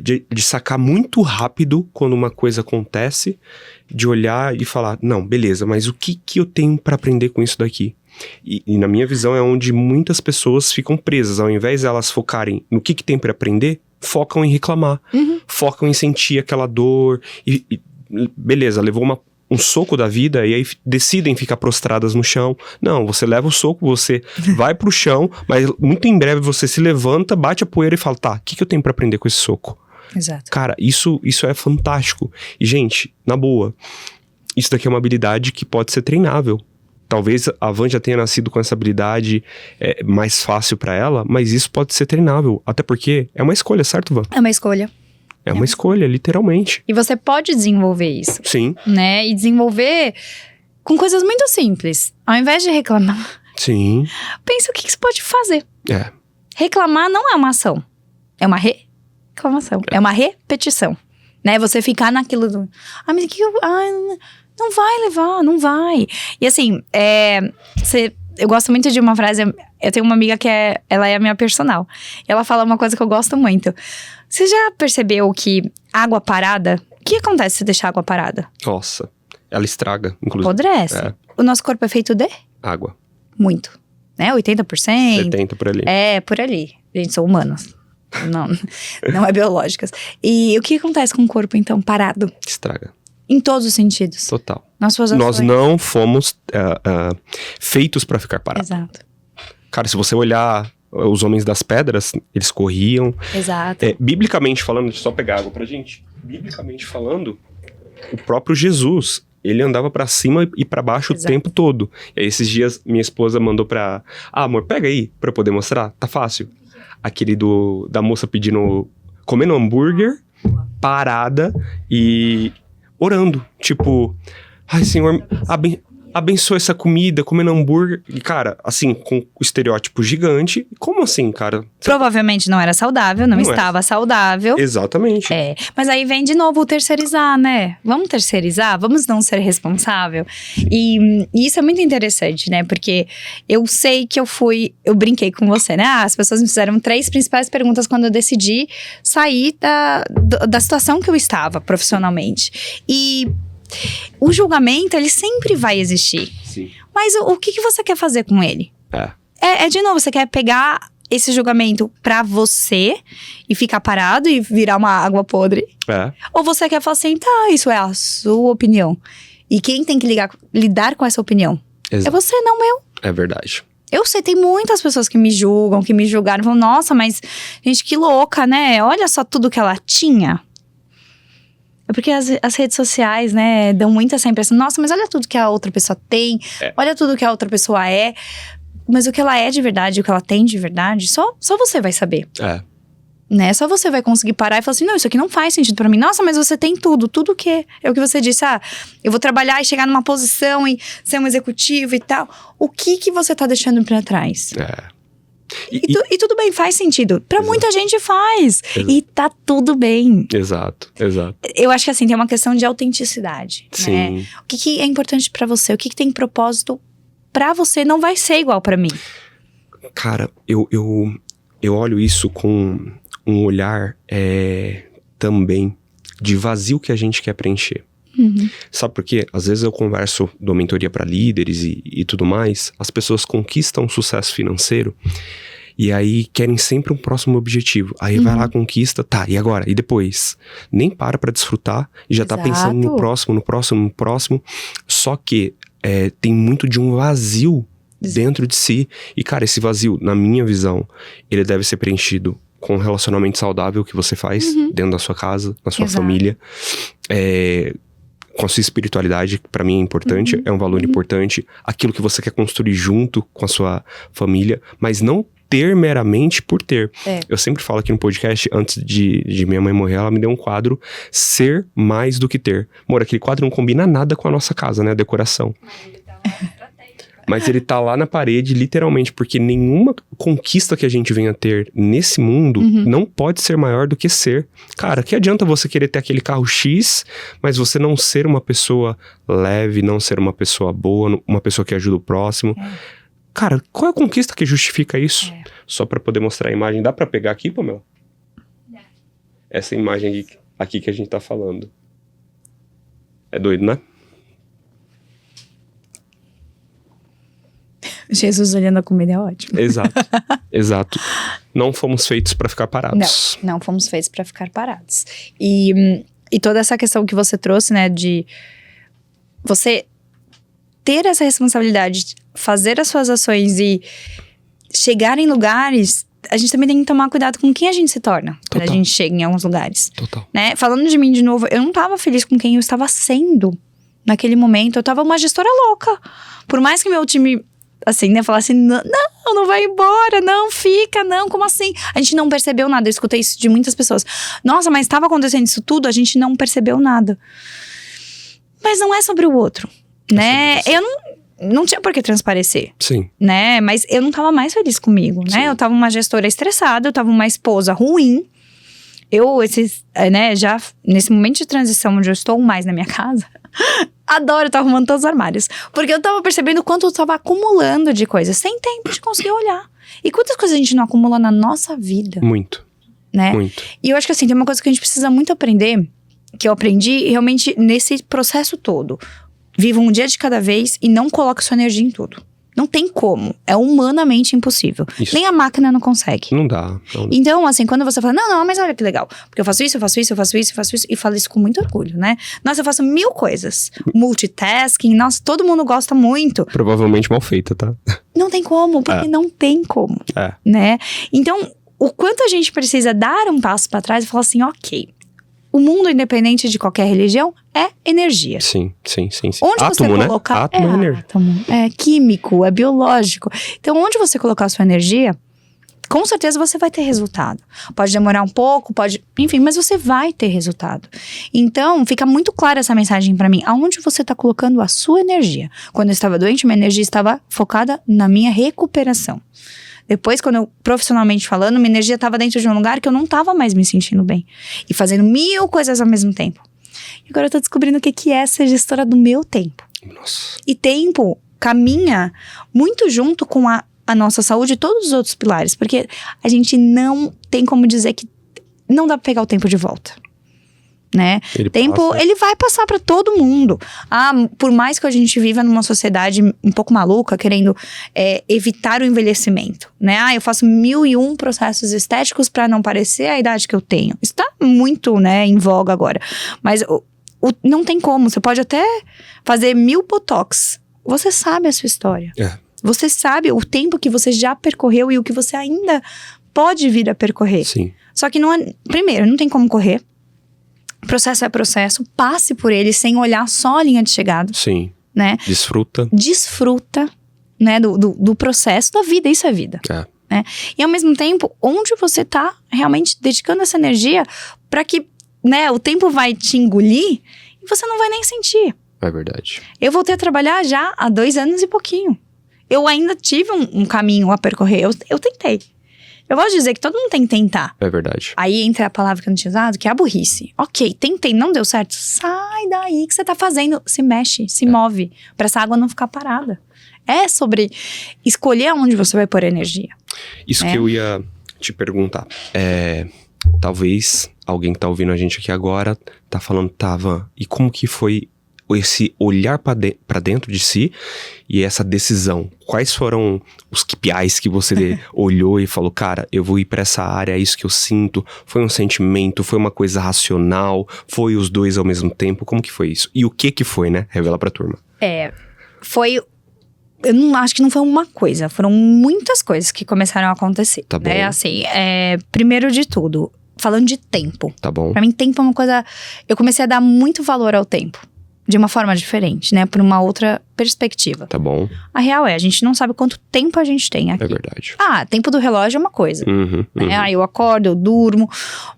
de sacar muito rápido quando uma coisa acontece, de olhar e falar, não, beleza, mas o que eu tenho pra aprender com isso daqui? E na minha visão é onde muitas pessoas ficam presas. Ao invés de elas focarem no que tem pra aprender, focam em reclamar. Focam em sentir aquela dor. E beleza, levou um soco da vida e aí decidem ficar prostradas no chão. Não, você leva o soco, você vai pro chão, mas muito em breve você se levanta, bate a poeira e fala, tá, o que eu tenho pra aprender com esse soco? Exato. Cara, isso é fantástico. E, gente, na boa, isso daqui é uma habilidade que pode ser treinável. Talvez a Van já tenha nascido com essa habilidade mais fácil pra ela, mas isso pode ser treinável. Até porque é uma escolha, certo, Van? É uma escolha. É uma escolha, literalmente. E você pode desenvolver isso. Sim. Né? E desenvolver com coisas muito simples. Ao invés de reclamar, sim, pensa o que você pode fazer. Reclamar não é uma ação. É uma reclamação. É uma repetição. Né? Você ficar naquilo do... mas que eu... não vai levar, não vai. E assim, eu gosto muito de uma frase. Eu tenho uma amiga que ela é a minha personal. Ela fala uma coisa que eu gosto muito. Você já percebeu que água parada... O que acontece se deixar água parada? Nossa, ela estraga, inclusive. Apodrece. O nosso corpo é feito de? Água. Muito. né? 80%. 70% por ali. É, por ali. Gente, são humanas. Não é biológicas. E o que acontece com o corpo, então, parado? Estraga. Em todos os sentidos. Total. Nas suas Nós ações. não fomos feitos pra ficar parados. Exato. Cara, se você olhar os homens das pedras, eles corriam. Exato. Biblicamente falando, deixa eu só pegar água pra gente. Biblicamente falando, o próprio Jesus, ele andava pra cima e pra baixo Exato. o tempo todo. E aí, esses dias, minha esposa mandou pra... Ah, amor, pega aí pra eu poder mostrar. Tá fácil. Aquele da moça pedindo... Comendo hambúrguer, parada e orando. Tipo, ai, Senhor, abençoa essa comida, comendo hambúrguer. E, cara, assim, com o estereótipo gigante. Como assim, cara? Provavelmente não era saudável, não estava saudável. Exatamente. Mas aí vem de novo o terceirizar, né? Vamos terceirizar? Vamos não ser responsável? E isso é muito interessante, né? Porque eu sei que eu brinquei com você, né? As pessoas me fizeram 3 principais perguntas quando eu decidi sair da situação que eu estava profissionalmente. E o julgamento, ele sempre vai existir. Sim. Mas o que você quer fazer com ele? De novo, você quer pegar esse julgamento pra você e ficar parado e virar uma água podre? Ou você quer falar assim, tá, isso é a sua opinião. E quem tem que lidar com essa opinião? Exato. É você, não eu. É verdade. Eu sei, tem muitas pessoas que me julgam, que me julgaram. Falam, nossa, mas gente, que louca, né? Olha só tudo que ela tinha. É porque as redes sociais, né, dão muito essa impressão. Nossa, mas olha tudo que a outra pessoa tem. Olha tudo que a outra pessoa é. Mas o que ela é de verdade, o que ela tem de verdade, só você vai saber. Né? Só você vai conseguir parar e falar assim, não, isso aqui não faz sentido pra mim. Nossa, mas você tem tudo. Tudo o quê? É o que você disse, eu vou trabalhar e chegar numa posição e ser um executivo e tal. O que você tá deixando pra trás? E tudo bem, faz sentido. Pra muita gente faz. E tá tudo bem. Exato. Eu acho que assim, tem uma questão de autenticidade. Sim. Né? O que é importante pra você? O que tem propósito pra você não vai ser igual pra mim. Cara, eu olho isso com um olhar também de vazio que a gente quer preencher. Sabe por quê? Às vezes eu converso, dou mentoria para líderes e tudo mais, as pessoas conquistam sucesso financeiro e aí querem sempre um próximo objetivo. Aí vai lá, conquista, tá, e agora? E depois? Nem para desfrutar e já tá pensando no próximo. Só que tem muito de um vazio dentro de si. E cara, esse vazio, na minha visão, ele deve ser preenchido com um relacionamento saudável que você faz dentro da sua casa, na sua família. Com a sua espiritualidade, que pra mim é importante, é um valor importante. Aquilo que você quer construir junto com a sua família, mas não ter meramente por ter. Eu sempre falo aqui no podcast, antes de minha mãe morrer, ela me deu um quadro, Ser Mais Do Que Ter. Amor, aquele quadro não combina nada com a nossa casa, né, a decoração. Mas ele tá lá na parede, literalmente, porque nenhuma conquista que a gente venha ter nesse mundo não pode ser maior do que ser. Cara, que adianta você querer ter aquele carro X, mas você não ser uma pessoa leve, não ser uma pessoa boa, uma pessoa que ajuda o próximo. Cara, qual é a conquista que justifica isso? Só pra poder mostrar a imagem. Dá pra pegar aqui, Pamela? Essa imagem aqui que a gente tá falando. É doido, né? Jesus olhando a comida é ótimo. Exato. Não fomos feitos pra ficar parados. Não fomos feitos pra ficar parados. E toda essa questão que você trouxe, né, de você ter essa responsabilidade de fazer as suas ações e chegar em lugares, a gente também tem que tomar cuidado com quem a gente se torna. Quando a gente chega em alguns lugares. Total. Né? Falando de mim de novo, eu não tava feliz com quem eu estava sendo naquele momento. Eu tava uma gestora louca. Por mais que meu time, assim, né, falasse, não vai embora, não, fica, não, como assim? A gente não percebeu nada, eu escutei isso de muitas pessoas. Nossa, mas estava acontecendo isso tudo, a gente não percebeu nada. Mas não é sobre o outro, né? Eu não tinha por que transparecer. Sim. Né? Mas eu não tava mais feliz comigo, né? Eu tava uma gestora estressada, eu tava uma esposa ruim. Já nesse momento de transição onde eu estou mais na minha casa, adoro estar arrumando todos os armários. Porque eu tava percebendo o quanto eu tava acumulando de coisas, sem tempo de conseguir olhar. E quantas coisas a gente não acumula na nossa vida? Muito. Né? Muito. E eu acho que assim, tem uma coisa que a gente precisa muito aprender, que eu aprendi realmente nesse processo todo. Viva um dia de cada vez e não coloque sua energia em tudo. Não tem como. É humanamente impossível. Isso. Nem a máquina não consegue. Não dá. Então, assim, quando você fala, não, mas olha que legal. Porque eu faço isso, eu faço isso, eu faço isso, eu faço isso. E falo isso com muito orgulho, né? Nossa, eu faço 1000 coisas. Multitasking, nossa, todo mundo gosta muito. Provavelmente mal feita, tá? Não tem como, porque não tem como, né? Então, o quanto a gente precisa dar um passo para trás e falar assim, ok, o mundo, independente de qualquer religião, é energia. Sim. Onde átomo, você né? colocar... Átomo é energia. Átomo, é químico, é biológico. Então, onde você colocar a sua energia, com certeza você vai ter resultado. Pode demorar um pouco, enfim, mas você vai ter resultado. Então, fica muito clara essa mensagem pra mim. Aonde você tá colocando a sua energia? Quando eu estava doente, minha energia estava focada na minha recuperação. Depois, quando eu, profissionalmente falando, minha energia estava dentro de um lugar que eu não estava mais me sentindo bem. E fazendo 1000 coisas ao mesmo tempo. E agora eu tô descobrindo o que é ser gestora do meu tempo. Nossa. E tempo caminha muito junto com a nossa saúde e todos os outros pilares. Porque a gente não tem como dizer que não dá pra pegar o tempo de volta. Né? Ele vai passar para todo mundo. Por mais que a gente viva numa sociedade um pouco maluca, querendo evitar o envelhecimento, né? Eu faço 1001 processos estéticos para não parecer a idade que eu tenho. Isso tá muito, né, em voga agora. Mas não tem como. Você pode até fazer 1000 botox. Você sabe a sua história. Você sabe o tempo que você já percorreu e o que você ainda pode vir a percorrer. Sim. Só que primeiro, não tem como correr. Processo é processo, passe por ele sem olhar só a linha de chegada. Sim. Né? Desfruta, né, do processo da vida, isso é vida. Né? E ao mesmo tempo, onde você tá realmente dedicando essa energia para que, né, o tempo vai te engolir e você não vai nem sentir. É verdade. Eu voltei a trabalhar já há 2 anos e pouquinho. Eu ainda tive um caminho a percorrer, eu tentei. Eu gosto de dizer que todo mundo tem que tentar. É verdade. Aí entra a palavra que eu não tinha usado, que é a burrice. Ok, tentei, não deu certo. Sai daí que você tá fazendo. Se mexe, se move. Pra essa água não ficar parada. É sobre escolher aonde você vai pôr energia. Isso que eu ia te perguntar. Talvez alguém que tá ouvindo a gente aqui agora tá falando, Van, e como que foi esse olhar pra dentro de si e essa decisão? Quais foram os KPIs que você olhou e falou, cara, eu vou ir pra essa área, é isso que eu sinto? Foi um sentimento? Foi uma coisa racional? Foi os dois ao mesmo tempo? Como que foi isso? E o que foi, né? Revela pra turma. Foi... Eu não acho que não foi uma coisa. Foram muitas coisas que começaram a acontecer. Tá bom. Né? Assim, primeiro de tudo, falando de tempo. Tá bom. Pra mim, tempo é uma coisa... Eu comecei a dar muito valor ao tempo. De uma forma diferente, né? Por uma outra perspectiva. Tá bom. A real a gente não sabe quanto tempo a gente tem aqui. É verdade. Tempo do relógio é uma coisa. Né? Eu acordo, eu durmo.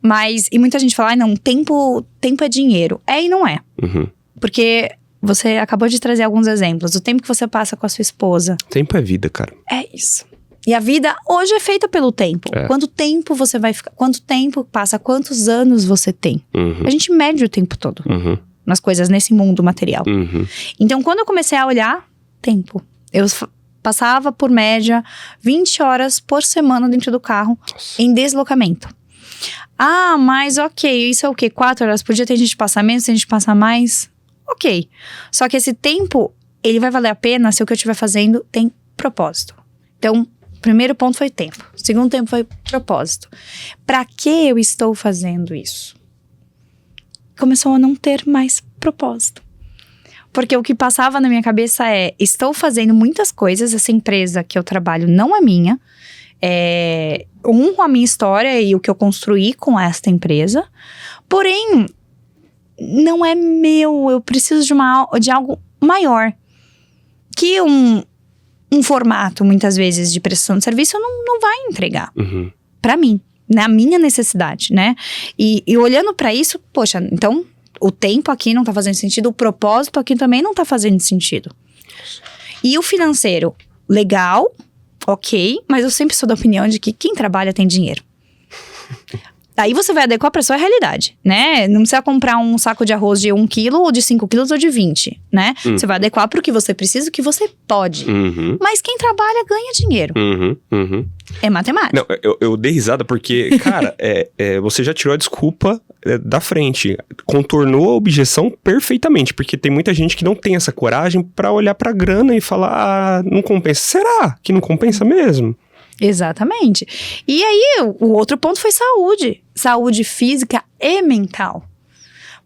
Mas... E muita gente fala, não, tempo é dinheiro. E não é. Porque você acabou de trazer alguns exemplos. O tempo que você passa com a sua esposa. Tempo é vida, cara. É isso. E a vida hoje é feita pelo tempo. Quanto tempo você vai ficar... Quanto tempo passa? Quantos anos você tem? A gente mede o tempo todo. Nas coisas, nesse mundo material. Então, quando eu comecei a olhar, tempo. Eu passava, por média, 20 horas por semana dentro do carro, em deslocamento. Mas ok, isso é o quê? 4 horas por dia? Tem gente que passa menos, tem gente que passa mais? Ok. Só que esse tempo, ele vai valer a pena se o que eu estiver fazendo tem propósito. Então, o primeiro ponto foi tempo. O segundo tempo foi propósito. Pra que eu estou fazendo isso? Começou a não ter mais propósito. Porque o que passava na minha cabeça estou fazendo muitas coisas, essa empresa que eu trabalho não é minha, honro a minha história e o que eu construí com esta empresa, porém, não é meu, eu preciso de algo maior, que um formato, muitas vezes, de prestação de serviço não vai entregar, pra mim. Na minha necessidade, né? E olhando pra isso, poxa, então o tempo aqui não tá fazendo sentido, o propósito aqui também não tá fazendo sentido. E o financeiro, legal, ok, mas eu sempre sou da opinião de que quem trabalha tem dinheiro. Aí você vai adequar pra sua realidade, né? Não precisa comprar um saco de arroz de 1 quilo, ou de 5 quilos, ou de 20, né? Você vai adequar pro que você precisa, o que você pode. Mas quem trabalha ganha dinheiro. É matemática. Não, eu dei risada porque, cara, você já tirou a desculpa da frente. Contornou a objeção perfeitamente. Porque tem muita gente que não tem essa coragem pra olhar pra grana e falar, não compensa. Será que não compensa mesmo? Exatamente. E aí, o outro ponto foi saúde. Saúde física e mental.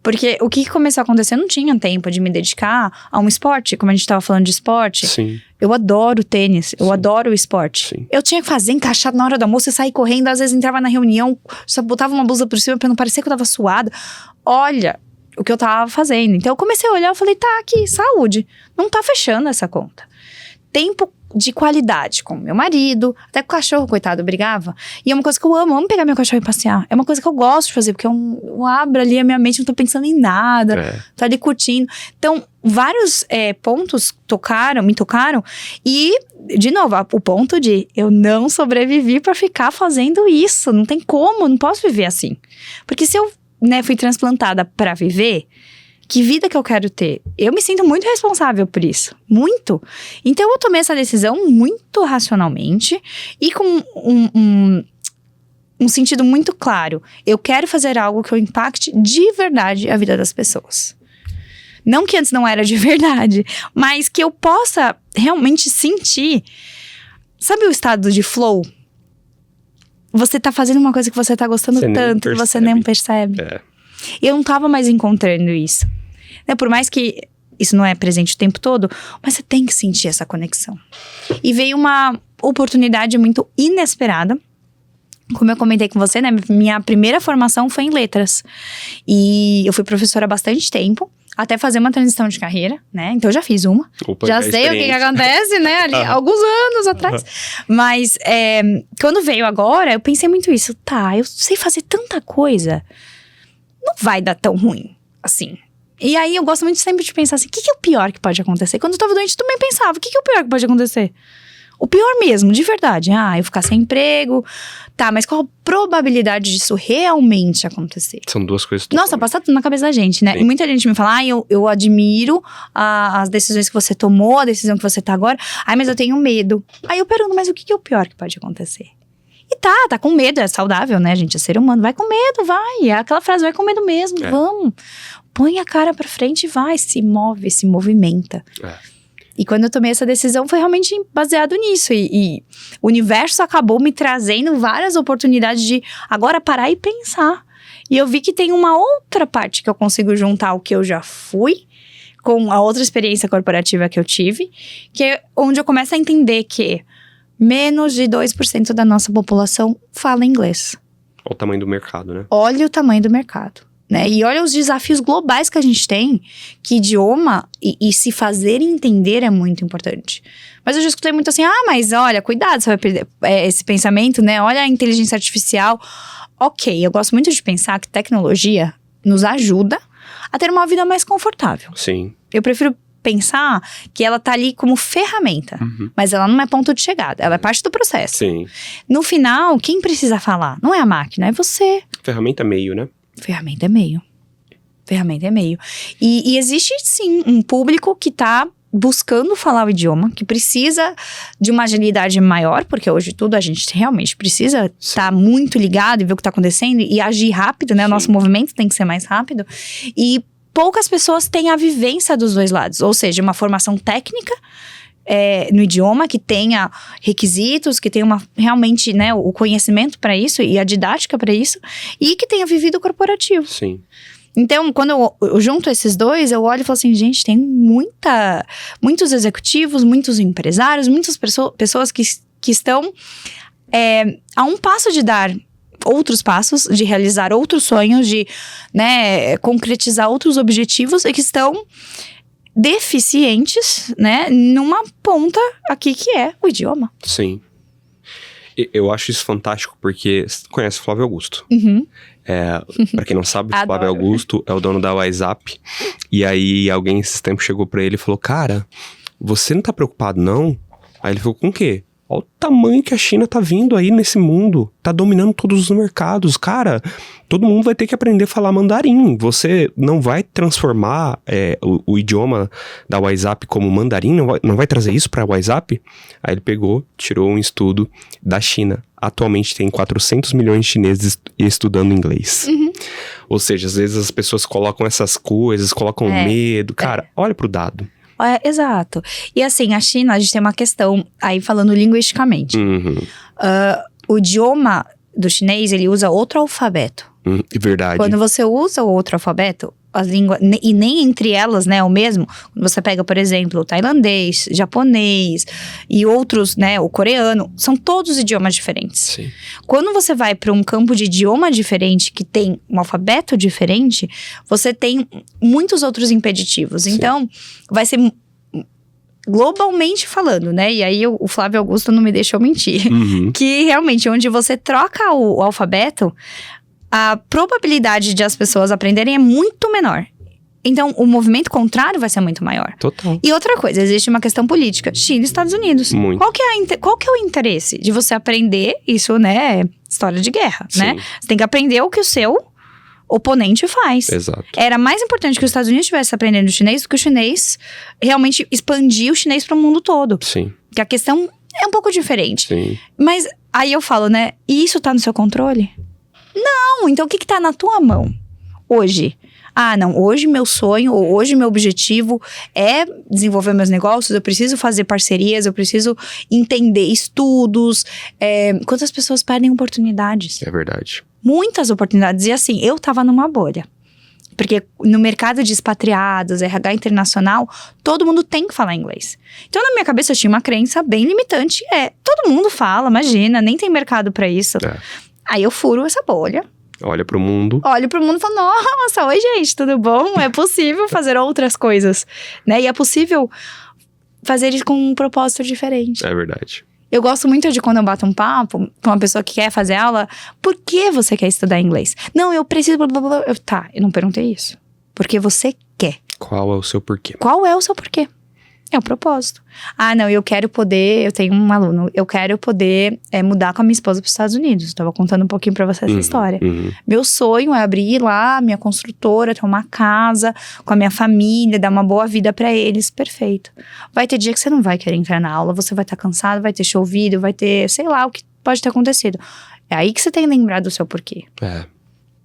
Porque o que começou a acontecer, eu não tinha tempo de me dedicar a um esporte, como a gente estava falando de esporte. Sim. Eu adoro tênis, eu adoro o esporte. Sim. Eu tinha que fazer encaixado na hora do almoço e sair correndo, às vezes entrava na reunião, só botava uma blusa por cima pra não parecer que eu tava suada. Olha o que eu tava fazendo. Então eu comecei a olhar e falei, tá, aqui, saúde. Não tá fechando essa conta. Tempo de qualidade com meu marido, até com o cachorro, coitado, brigava. E é uma coisa que eu amo pegar meu cachorro e passear. É uma coisa que eu gosto de fazer, porque eu abro ali a minha mente, não tô pensando em nada, tô ali curtindo. Então, vários pontos me tocaram. E, de novo, o ponto de eu não sobrevivi pra ficar fazendo isso. Não tem como, não posso viver assim. Porque se eu fui transplantada pra viver, que vida que eu quero ter? Eu me sinto muito responsável por isso. Muito. Então, eu tomei essa decisão muito racionalmente e com um sentido muito claro. Eu quero fazer algo que eu impacte de verdade a vida das pessoas. Não que antes não era de verdade, mas que eu possa realmente sentir. Sabe o estado de flow? Você tá fazendo uma coisa que você tá gostando tanto que você nem percebe. Eu não tava mais encontrando isso. Por mais que isso não é presente o tempo todo, mas você tem que sentir essa conexão. E veio uma oportunidade muito inesperada. Como eu comentei com você, né? Minha primeira formação foi em letras. E eu fui professora há bastante tempo, até fazer uma transição de carreira, né? Então eu já fiz uma. Já sei o que acontece, né? Ali, alguns anos atrás. Mas quando veio agora, eu pensei muito isso. Tá, eu sei fazer tanta coisa. Não vai dar tão ruim assim. E aí eu gosto muito sempre de pensar assim, o que é o pior que pode acontecer? Quando eu tava doente, eu também pensava, o que é o pior que pode acontecer? O pior mesmo, de verdade. Eu ficar sem emprego. Tá, mas qual a probabilidade disso realmente acontecer? São duas coisas. Nossa, passa tudo na cabeça da gente, né? Sim. E muita gente me fala, eu admiro as decisões que você tomou, a decisão que você tá agora. Mas eu tenho medo. Aí eu pergunto, mas o que é o pior que pode acontecer? E tá com medo, é saudável, né, gente? É ser humano, vai com medo, vai. É aquela frase, vai com medo mesmo, vamos. Põe a cara pra frente e vai, se move, se movimenta. E quando eu tomei essa decisão, foi realmente baseado nisso. E o universo acabou me trazendo várias oportunidades de agora parar e pensar. E eu vi que tem uma outra parte que eu consigo juntar o que eu já fui com a outra experiência corporativa que eu tive, que é onde eu começo a entender que menos de 2% da nossa população fala inglês. Olha o tamanho do mercado, né? Olha o tamanho do mercado. Né? E olha os desafios globais que a gente tem, que idioma e se fazer entender é muito importante. Mas eu já escutei muito assim, mas olha, cuidado, você vai perder esse pensamento, né? Olha a inteligência artificial. Ok, eu gosto muito de pensar que tecnologia nos ajuda a ter uma vida mais confortável. Sim. Eu prefiro pensar que ela tá ali como ferramenta, mas ela não é ponto de chegada, ela é parte do processo. Sim. No final, quem precisa falar? Não é a máquina, é você. Ferramenta meio, né? Ferramenta é meio. E existe, sim, um público que tá buscando falar o idioma, que precisa de uma agilidade maior, porque hoje tudo a gente realmente precisa estar muito ligado e ver o que tá acontecendo e agir rápido, né? Sim. O nosso movimento tem que ser mais rápido. E poucas pessoas têm a vivência dos dois lados, ou seja, uma formação técnica no idioma, que tenha requisitos, que tenha realmente, né, o conhecimento para isso e a didática para isso, e que tenha vivido o corporativo. Sim. Então, quando eu junto esses dois, eu olho e falo assim, gente, tem muitos executivos, muitos empresários, muitas pessoas que estão a um passo de dar outros passos, de realizar outros sonhos, de, né, concretizar outros objetivos e que estão deficientes, né, numa ponta aqui que é o idioma. Sim. Eu acho isso fantástico porque você conhece o Flávio Augusto. Pra quem não sabe, o Flávio Augusto é o dono da WhatsApp. E aí alguém esses tempos chegou pra ele e falou, cara, você não tá preocupado não? Aí ele falou, com o quê? Olha o tamanho que a China tá vindo aí nesse mundo. Tá dominando todos os mercados. Cara, todo mundo vai ter que aprender a falar mandarim. Você não vai transformar o idioma da WhatsApp como mandarim? Não vai trazer isso pra WhatsApp? Aí ele pegou, tirou um estudo da China. Atualmente tem 400 milhões de chineses estudando inglês. Ou seja, às vezes as pessoas colocam essas coisas, colocam medo. Cara, olha pro dado. Exato. E assim, a China, a gente tem uma questão, aí falando linguisticamente. O idioma do chinês, ele usa outro alfabeto. Verdade. Quando você usa o outro alfabeto, as línguas, e nem entre elas, né, é o mesmo. Quando você pega, por exemplo, o tailandês, japonês e outros, né, o coreano, são todos idiomas diferentes. Sim. Quando você vai para um campo de idioma diferente, que tem um alfabeto diferente, você tem muitos outros impeditivos. Sim. Então, vai ser globalmente falando, né? E aí o Flávio Augusto não me deixou mentir. Que realmente, onde você troca o alfabeto, a probabilidade de as pessoas aprenderem é muito menor. Então, o movimento contrário vai ser muito maior. Total. E outra coisa, existe uma questão política. China e Estados Unidos. Muito. Qual que é o interesse de você aprender isso, né? História de guerra, né? Você tem que aprender o que o seu oponente faz. Exato. Era mais importante que os Estados Unidos estivesse aprendendo chinês do que o chinês realmente expandir o chinês para o mundo todo. Sim. Que a questão é um pouco diferente. Sim. Mas aí eu falo, né? E isso tá no seu controle? Não! Então o que tá na tua mão hoje? Ah, não, hoje meu sonho, ou hoje meu objetivo é desenvolver meus negócios, eu preciso fazer parcerias, eu preciso entender estudos. Quantas pessoas perdem oportunidades? É verdade. Muitas oportunidades. E assim, eu tava numa bolha. Porque no mercado de expatriados, RH internacional, todo mundo tem que falar inglês. Então, na minha cabeça, eu tinha uma crença bem limitante. Todo mundo fala, imagina, nem tem mercado pra isso. Aí eu furo essa bolha. Olha pro mundo. Olho pro mundo e falo, nossa, oi gente, tudo bom? É possível fazer outras coisas, né? E é possível fazer isso com um propósito diferente. É verdade. Eu gosto muito de quando eu bato um papo com uma pessoa que quer fazer aula. Por que você quer estudar inglês? Não, eu preciso... Blá, blá, blá. Eu não perguntei isso. Porque você quer. Qual é o seu porquê? Qual é o seu porquê? É o propósito. Ah, não, eu quero poder... Eu tenho um aluno. Eu quero poder mudar com a minha esposa para os Estados Unidos. Tava contando um pouquinho para você essa história. Meu sonho é abrir lá minha construtora, ter uma casa com a minha família, dar uma boa vida para eles. Perfeito. Vai ter dia que você não vai querer entrar na aula, você vai estar cansado, vai ter chovido, vai ter... Sei lá o que pode ter acontecido. É aí que você tem que lembrar do seu porquê.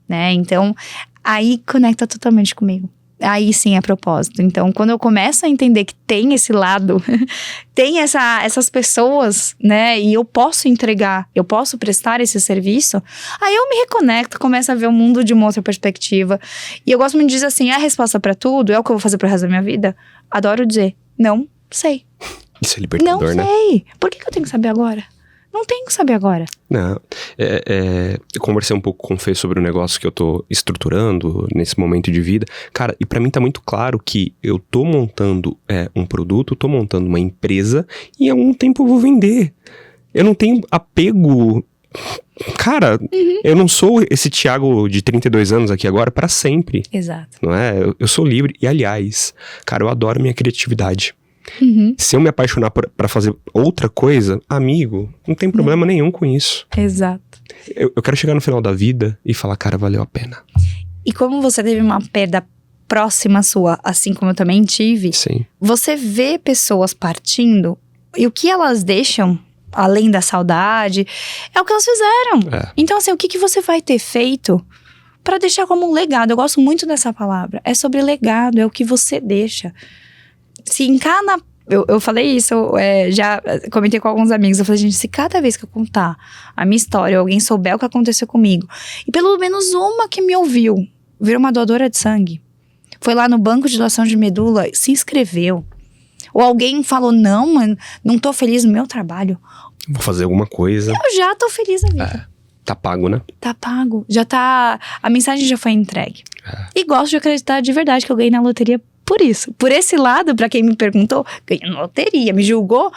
Né? Então, aí conecta totalmente comigo. Aí sim é propósito. Então, quando eu começo a entender que tem esse lado, tem essas pessoas, né? E eu posso entregar, eu posso prestar esse serviço, aí eu me reconecto, começo a ver o mundo de uma outra perspectiva. E eu gosto muito de dizer assim, é a resposta pra tudo? É o que eu vou fazer pro resto da minha vida? Adoro dizer, não sei. Isso é libertador, né? Não sei. Por que eu tenho que saber agora? Não tenho que saber agora. Não, eu conversei um pouco com o Fê sobre o negócio que eu tô estruturando nesse momento de vida. Cara, e pra mim tá muito claro que eu tô montando um produto, tô montando uma empresa e em algum tempo eu vou vender. Eu não tenho apego... Cara, eu não sou esse Thiago de 32 anos aqui agora pra sempre. Exato. Não é? Eu sou livre. E aliás, cara, eu adoro minha criatividade. Se eu me apaixonar pra fazer outra coisa, amigo, não tem problema nenhum com isso. Exato. Eu quero chegar no final da vida e falar, cara, valeu a pena. E como você teve uma perda próxima sua, assim como eu também tive, Sim. Você vê pessoas partindo e o que elas deixam, além da saudade, é o que elas fizeram. Então, assim, o que você vai ter feito pra deixar como um legado? Eu gosto muito dessa palavra. É sobre legado, é o que você deixa. Se em cada... Eu falei isso, já comentei com alguns amigos. Eu falei, gente, se cada vez que eu contar a minha história, alguém souber o que aconteceu comigo, e pelo menos uma que me ouviu, virou uma doadora de sangue, foi lá no banco de doação de medula, se inscreveu, ou alguém falou, não, mano, não tô feliz no meu trabalho. Vou fazer alguma coisa. Eu já tô feliz na vida. Tá pago, né? Tá pago. Já tá... A mensagem já foi entregue. E gosto de acreditar de verdade que eu ganhei na loteria por isso. Por esse lado, pra quem me perguntou, ganhei na loteria, me julgou,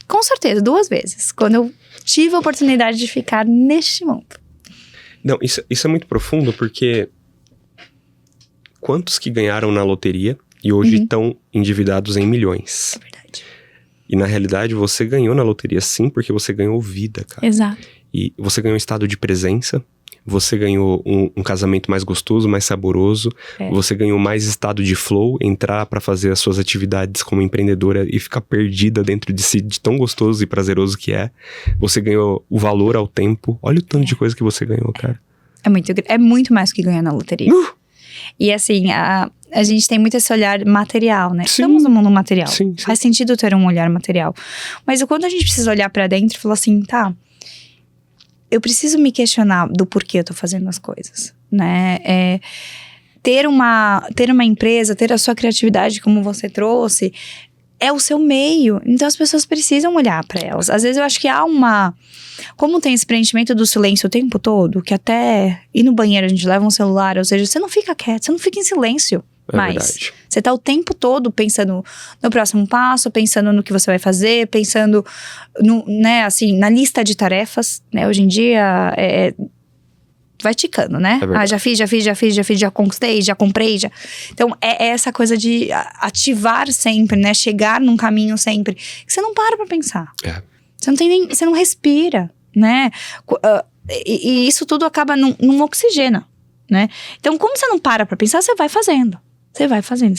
com certeza, 2 vezes. Quando eu tive a oportunidade de ficar neste mundo. Não, isso é muito profundo, porque quantos que ganharam na loteria e hoje estão endividados em milhões? É verdade. E na realidade você ganhou na loteria sim, porque você ganhou vida, cara. Exato. E você ganhou um estado de presença, você ganhou um casamento mais gostoso, mais saboroso, você ganhou mais estado de flow, entrar pra fazer as suas atividades como empreendedora e ficar perdida dentro de si, de tão gostoso e prazeroso que é. Você ganhou o valor ao tempo. Olha o tanto de coisa que você ganhou, cara. É muito mais que ganhar na loteria. E assim, a gente tem muito esse olhar material, né? Sim. Estamos no mundo material. Sim. Faz sentido ter um olhar material. Mas quando a gente precisa olhar pra dentro e falar assim, tá, eu preciso me questionar do porquê eu tô fazendo as coisas, né? Ter uma empresa, ter a sua criatividade, como você trouxe, é o seu meio. Então as pessoas precisam olhar pra elas. Às vezes eu acho que há como tem esse preenchimento do silêncio o tempo todo, que até ir no banheiro a gente leva um celular, ou seja, você não fica quieto, você não fica em silêncio. Verdade. Você tá o tempo todo pensando no próximo passo, pensando no que você vai fazer, pensando né, assim, na lista de tarefas, né? Hoje em dia vai ticando, né? Já fiz, já conquistei, já comprei, já. Então é essa coisa de ativar sempre, né? Chegar num caminho sempre, que você não para pra pensar. Você não respira, né? E isso tudo acaba num oxigênio, né? Então, como você não para pra pensar, você vai fazendo. Você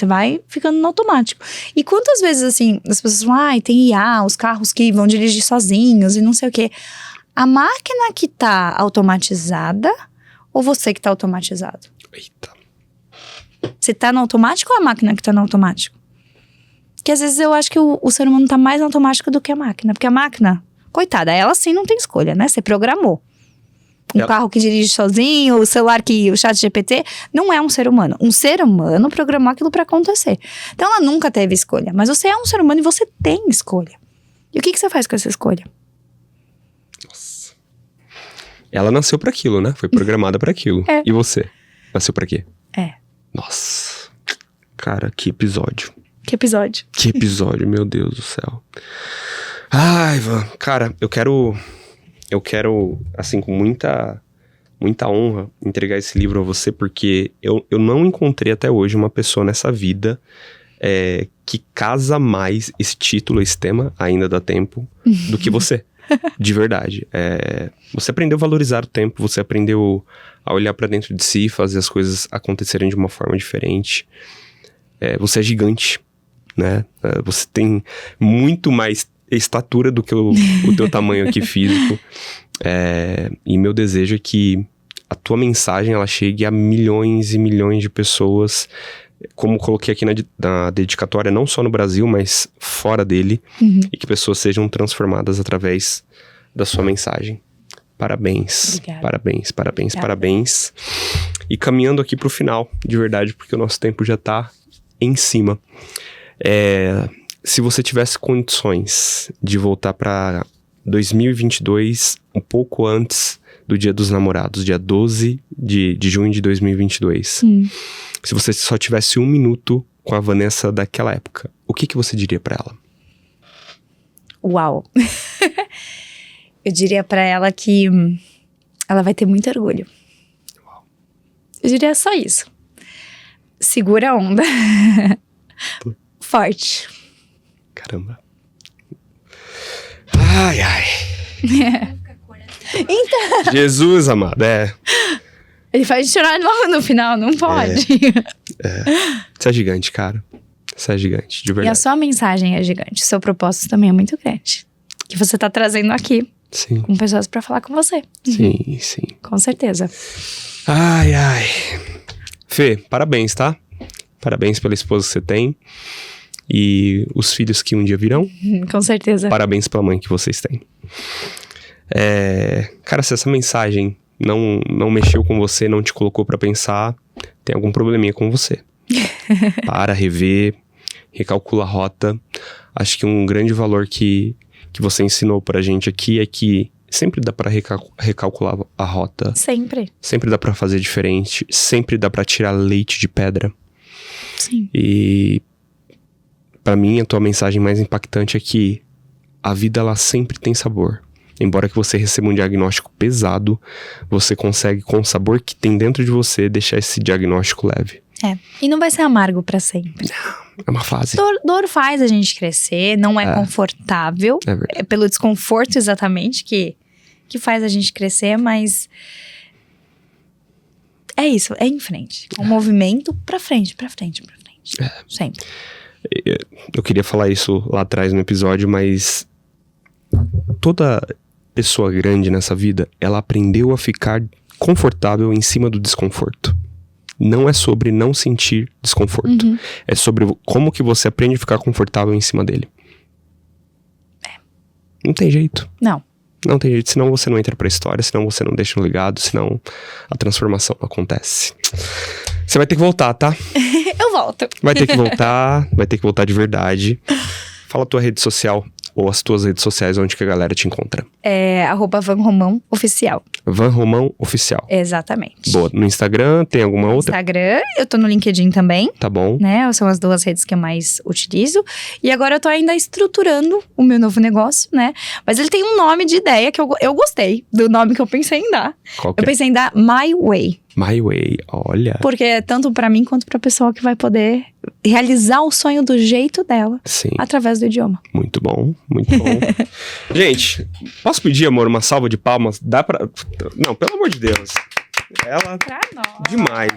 vai ficando no automático. E quantas vezes, assim, as pessoas falam, tem IA, os carros que vão dirigir sozinhos e não sei o quê. A máquina que tá automatizada ou você que tá automatizado? Eita. Você tá no automático ou a máquina que tá no automático? Que às vezes eu acho que o ser humano tá mais no automático do que a máquina. Porque a máquina, coitada, ela sim não tem escolha, né? Você programou. Carro que dirige sozinho, o celular o chat GPT, não é um ser humano. Um ser humano programou aquilo pra acontecer. Então ela nunca teve escolha. Mas você é um ser humano e você tem escolha. E o que você faz com essa escolha? Nossa. Ela nasceu pra aquilo, né? Foi programada pra aquilo. E você? Nasceu pra quê? Nossa. Cara, que episódio. Que episódio, meu Deus do céu. Ai, Ivan, cara, eu quero, assim, com muita honra, entregar esse livro a você, porque eu não encontrei até hoje uma pessoa nessa vida que casa mais esse título, esse tema, ainda dá tempo, do que você. De verdade. Você aprendeu a valorizar o tempo, você aprendeu a olhar pra dentro de si, fazer as coisas acontecerem de uma forma diferente. Você é gigante, né? Você tem muito mais estatura do que o teu tamanho aqui físico. E meu desejo é que a tua mensagem ela chegue a milhões e milhões de pessoas, como coloquei aqui na dedicatória, não só no Brasil, mas fora dele, e que pessoas sejam transformadas através da sua mensagem. Parabéns. Obrigada. Parabéns. E caminhando aqui pro final, de verdade, porque o nosso tempo já tá em cima. Se você tivesse condições de voltar para 2022, um pouco antes do Dia dos Namorados, dia 12 de junho de 2022. Se você só tivesse 1 minuto com a Vanessa daquela época, o que você diria para ela? Uau! Eu diria para ela que ela vai ter muito orgulho. Uau. Eu diria só isso. Segura a onda. Forte. Caramba. Ai. Então... Jesus, amado, Ele faz chorar logo no final, não pode. Você é gigante, cara. Você é gigante, de verdade. E a sua mensagem é gigante. O seu propósito também é muito grande. Que você tá trazendo aqui. Sim. Com pessoas pra falar com você. Sim. Com certeza. Ai. Fê, parabéns, tá? Parabéns pela esposa que você tem. E os filhos que um dia virão. Com certeza. Parabéns pela mãe que vocês têm. Cara, se essa mensagem não mexeu com você, não te colocou pra pensar, tem algum probleminha com você. Para, rever, recalcula a rota. Acho que um grande valor que você ensinou pra gente aqui é que sempre dá pra recalcular a rota. Sempre. Sempre dá pra fazer diferente. Sempre dá pra tirar leite de pedra. Sim. E pra mim, a tua mensagem mais impactante é que a vida, ela sempre tem sabor. Embora que você receba um diagnóstico pesado, você consegue, com o sabor que tem dentro de você, deixar esse diagnóstico leve. E não vai ser amargo pra sempre. É uma fase. Dor faz a gente crescer, não é confortável. É verdade. É pelo desconforto exatamente que faz a gente crescer, mas é isso, é em frente. Um movimento pra frente. Sempre. Eu queria falar isso lá atrás no episódio, mas toda pessoa grande nessa vida, ela aprendeu a ficar confortável em cima do desconforto. Não é sobre não sentir desconforto. É sobre como que você aprende a ficar confortável em cima dele. Não tem jeito. Não tem jeito, senão você não entra pra história, senão você não deixa um legado, senão a transformação não acontece. Você vai ter que voltar, tá? Eu volto. Vai ter que voltar de verdade. Fala a tua rede social, ou as tuas redes sociais, onde que a galera te encontra. É @VanRomãoOficial. Van Romão Oficial. Exatamente. Boa. No Instagram, tem alguma outra? Instagram, eu tô no LinkedIn também. Tá bom. Né? São as 2 redes que eu mais utilizo. E agora eu tô ainda estruturando o meu novo negócio, né? Mas ele tem um nome de ideia que eu gostei do nome que eu pensei em dar. Qual que Eu é? pensei em dar My Way. My Way, olha. Porque é tanto pra mim quanto pra pessoa que vai poder realizar o sonho do jeito dela. Sim, Através do idioma. muito bom, muito bom. Gente, posso pedir, amor, uma salva de palmas? Dá pra... Não, pelo amor de Deus. Ela... Pra nós. Demais.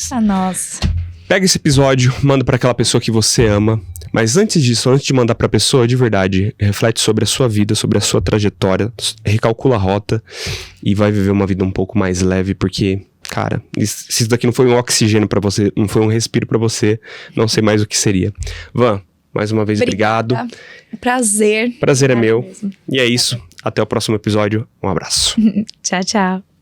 Pra nós. Pega esse episódio, manda pra aquela pessoa que você ama. Mas antes disso, antes de mandar pra pessoa, de verdade, reflete sobre a sua vida, sobre a sua trajetória, recalcula a rota e vai viver uma vida um pouco mais leve, porque, cara, se isso daqui não foi um oxigênio pra você, não foi um respiro pra você, não sei mais o que seria. Van, mais uma vez, obrigado. Prazer. Prazer é meu. Mesmo. E é isso. Até o próximo episódio. Um abraço. Tchau, tchau.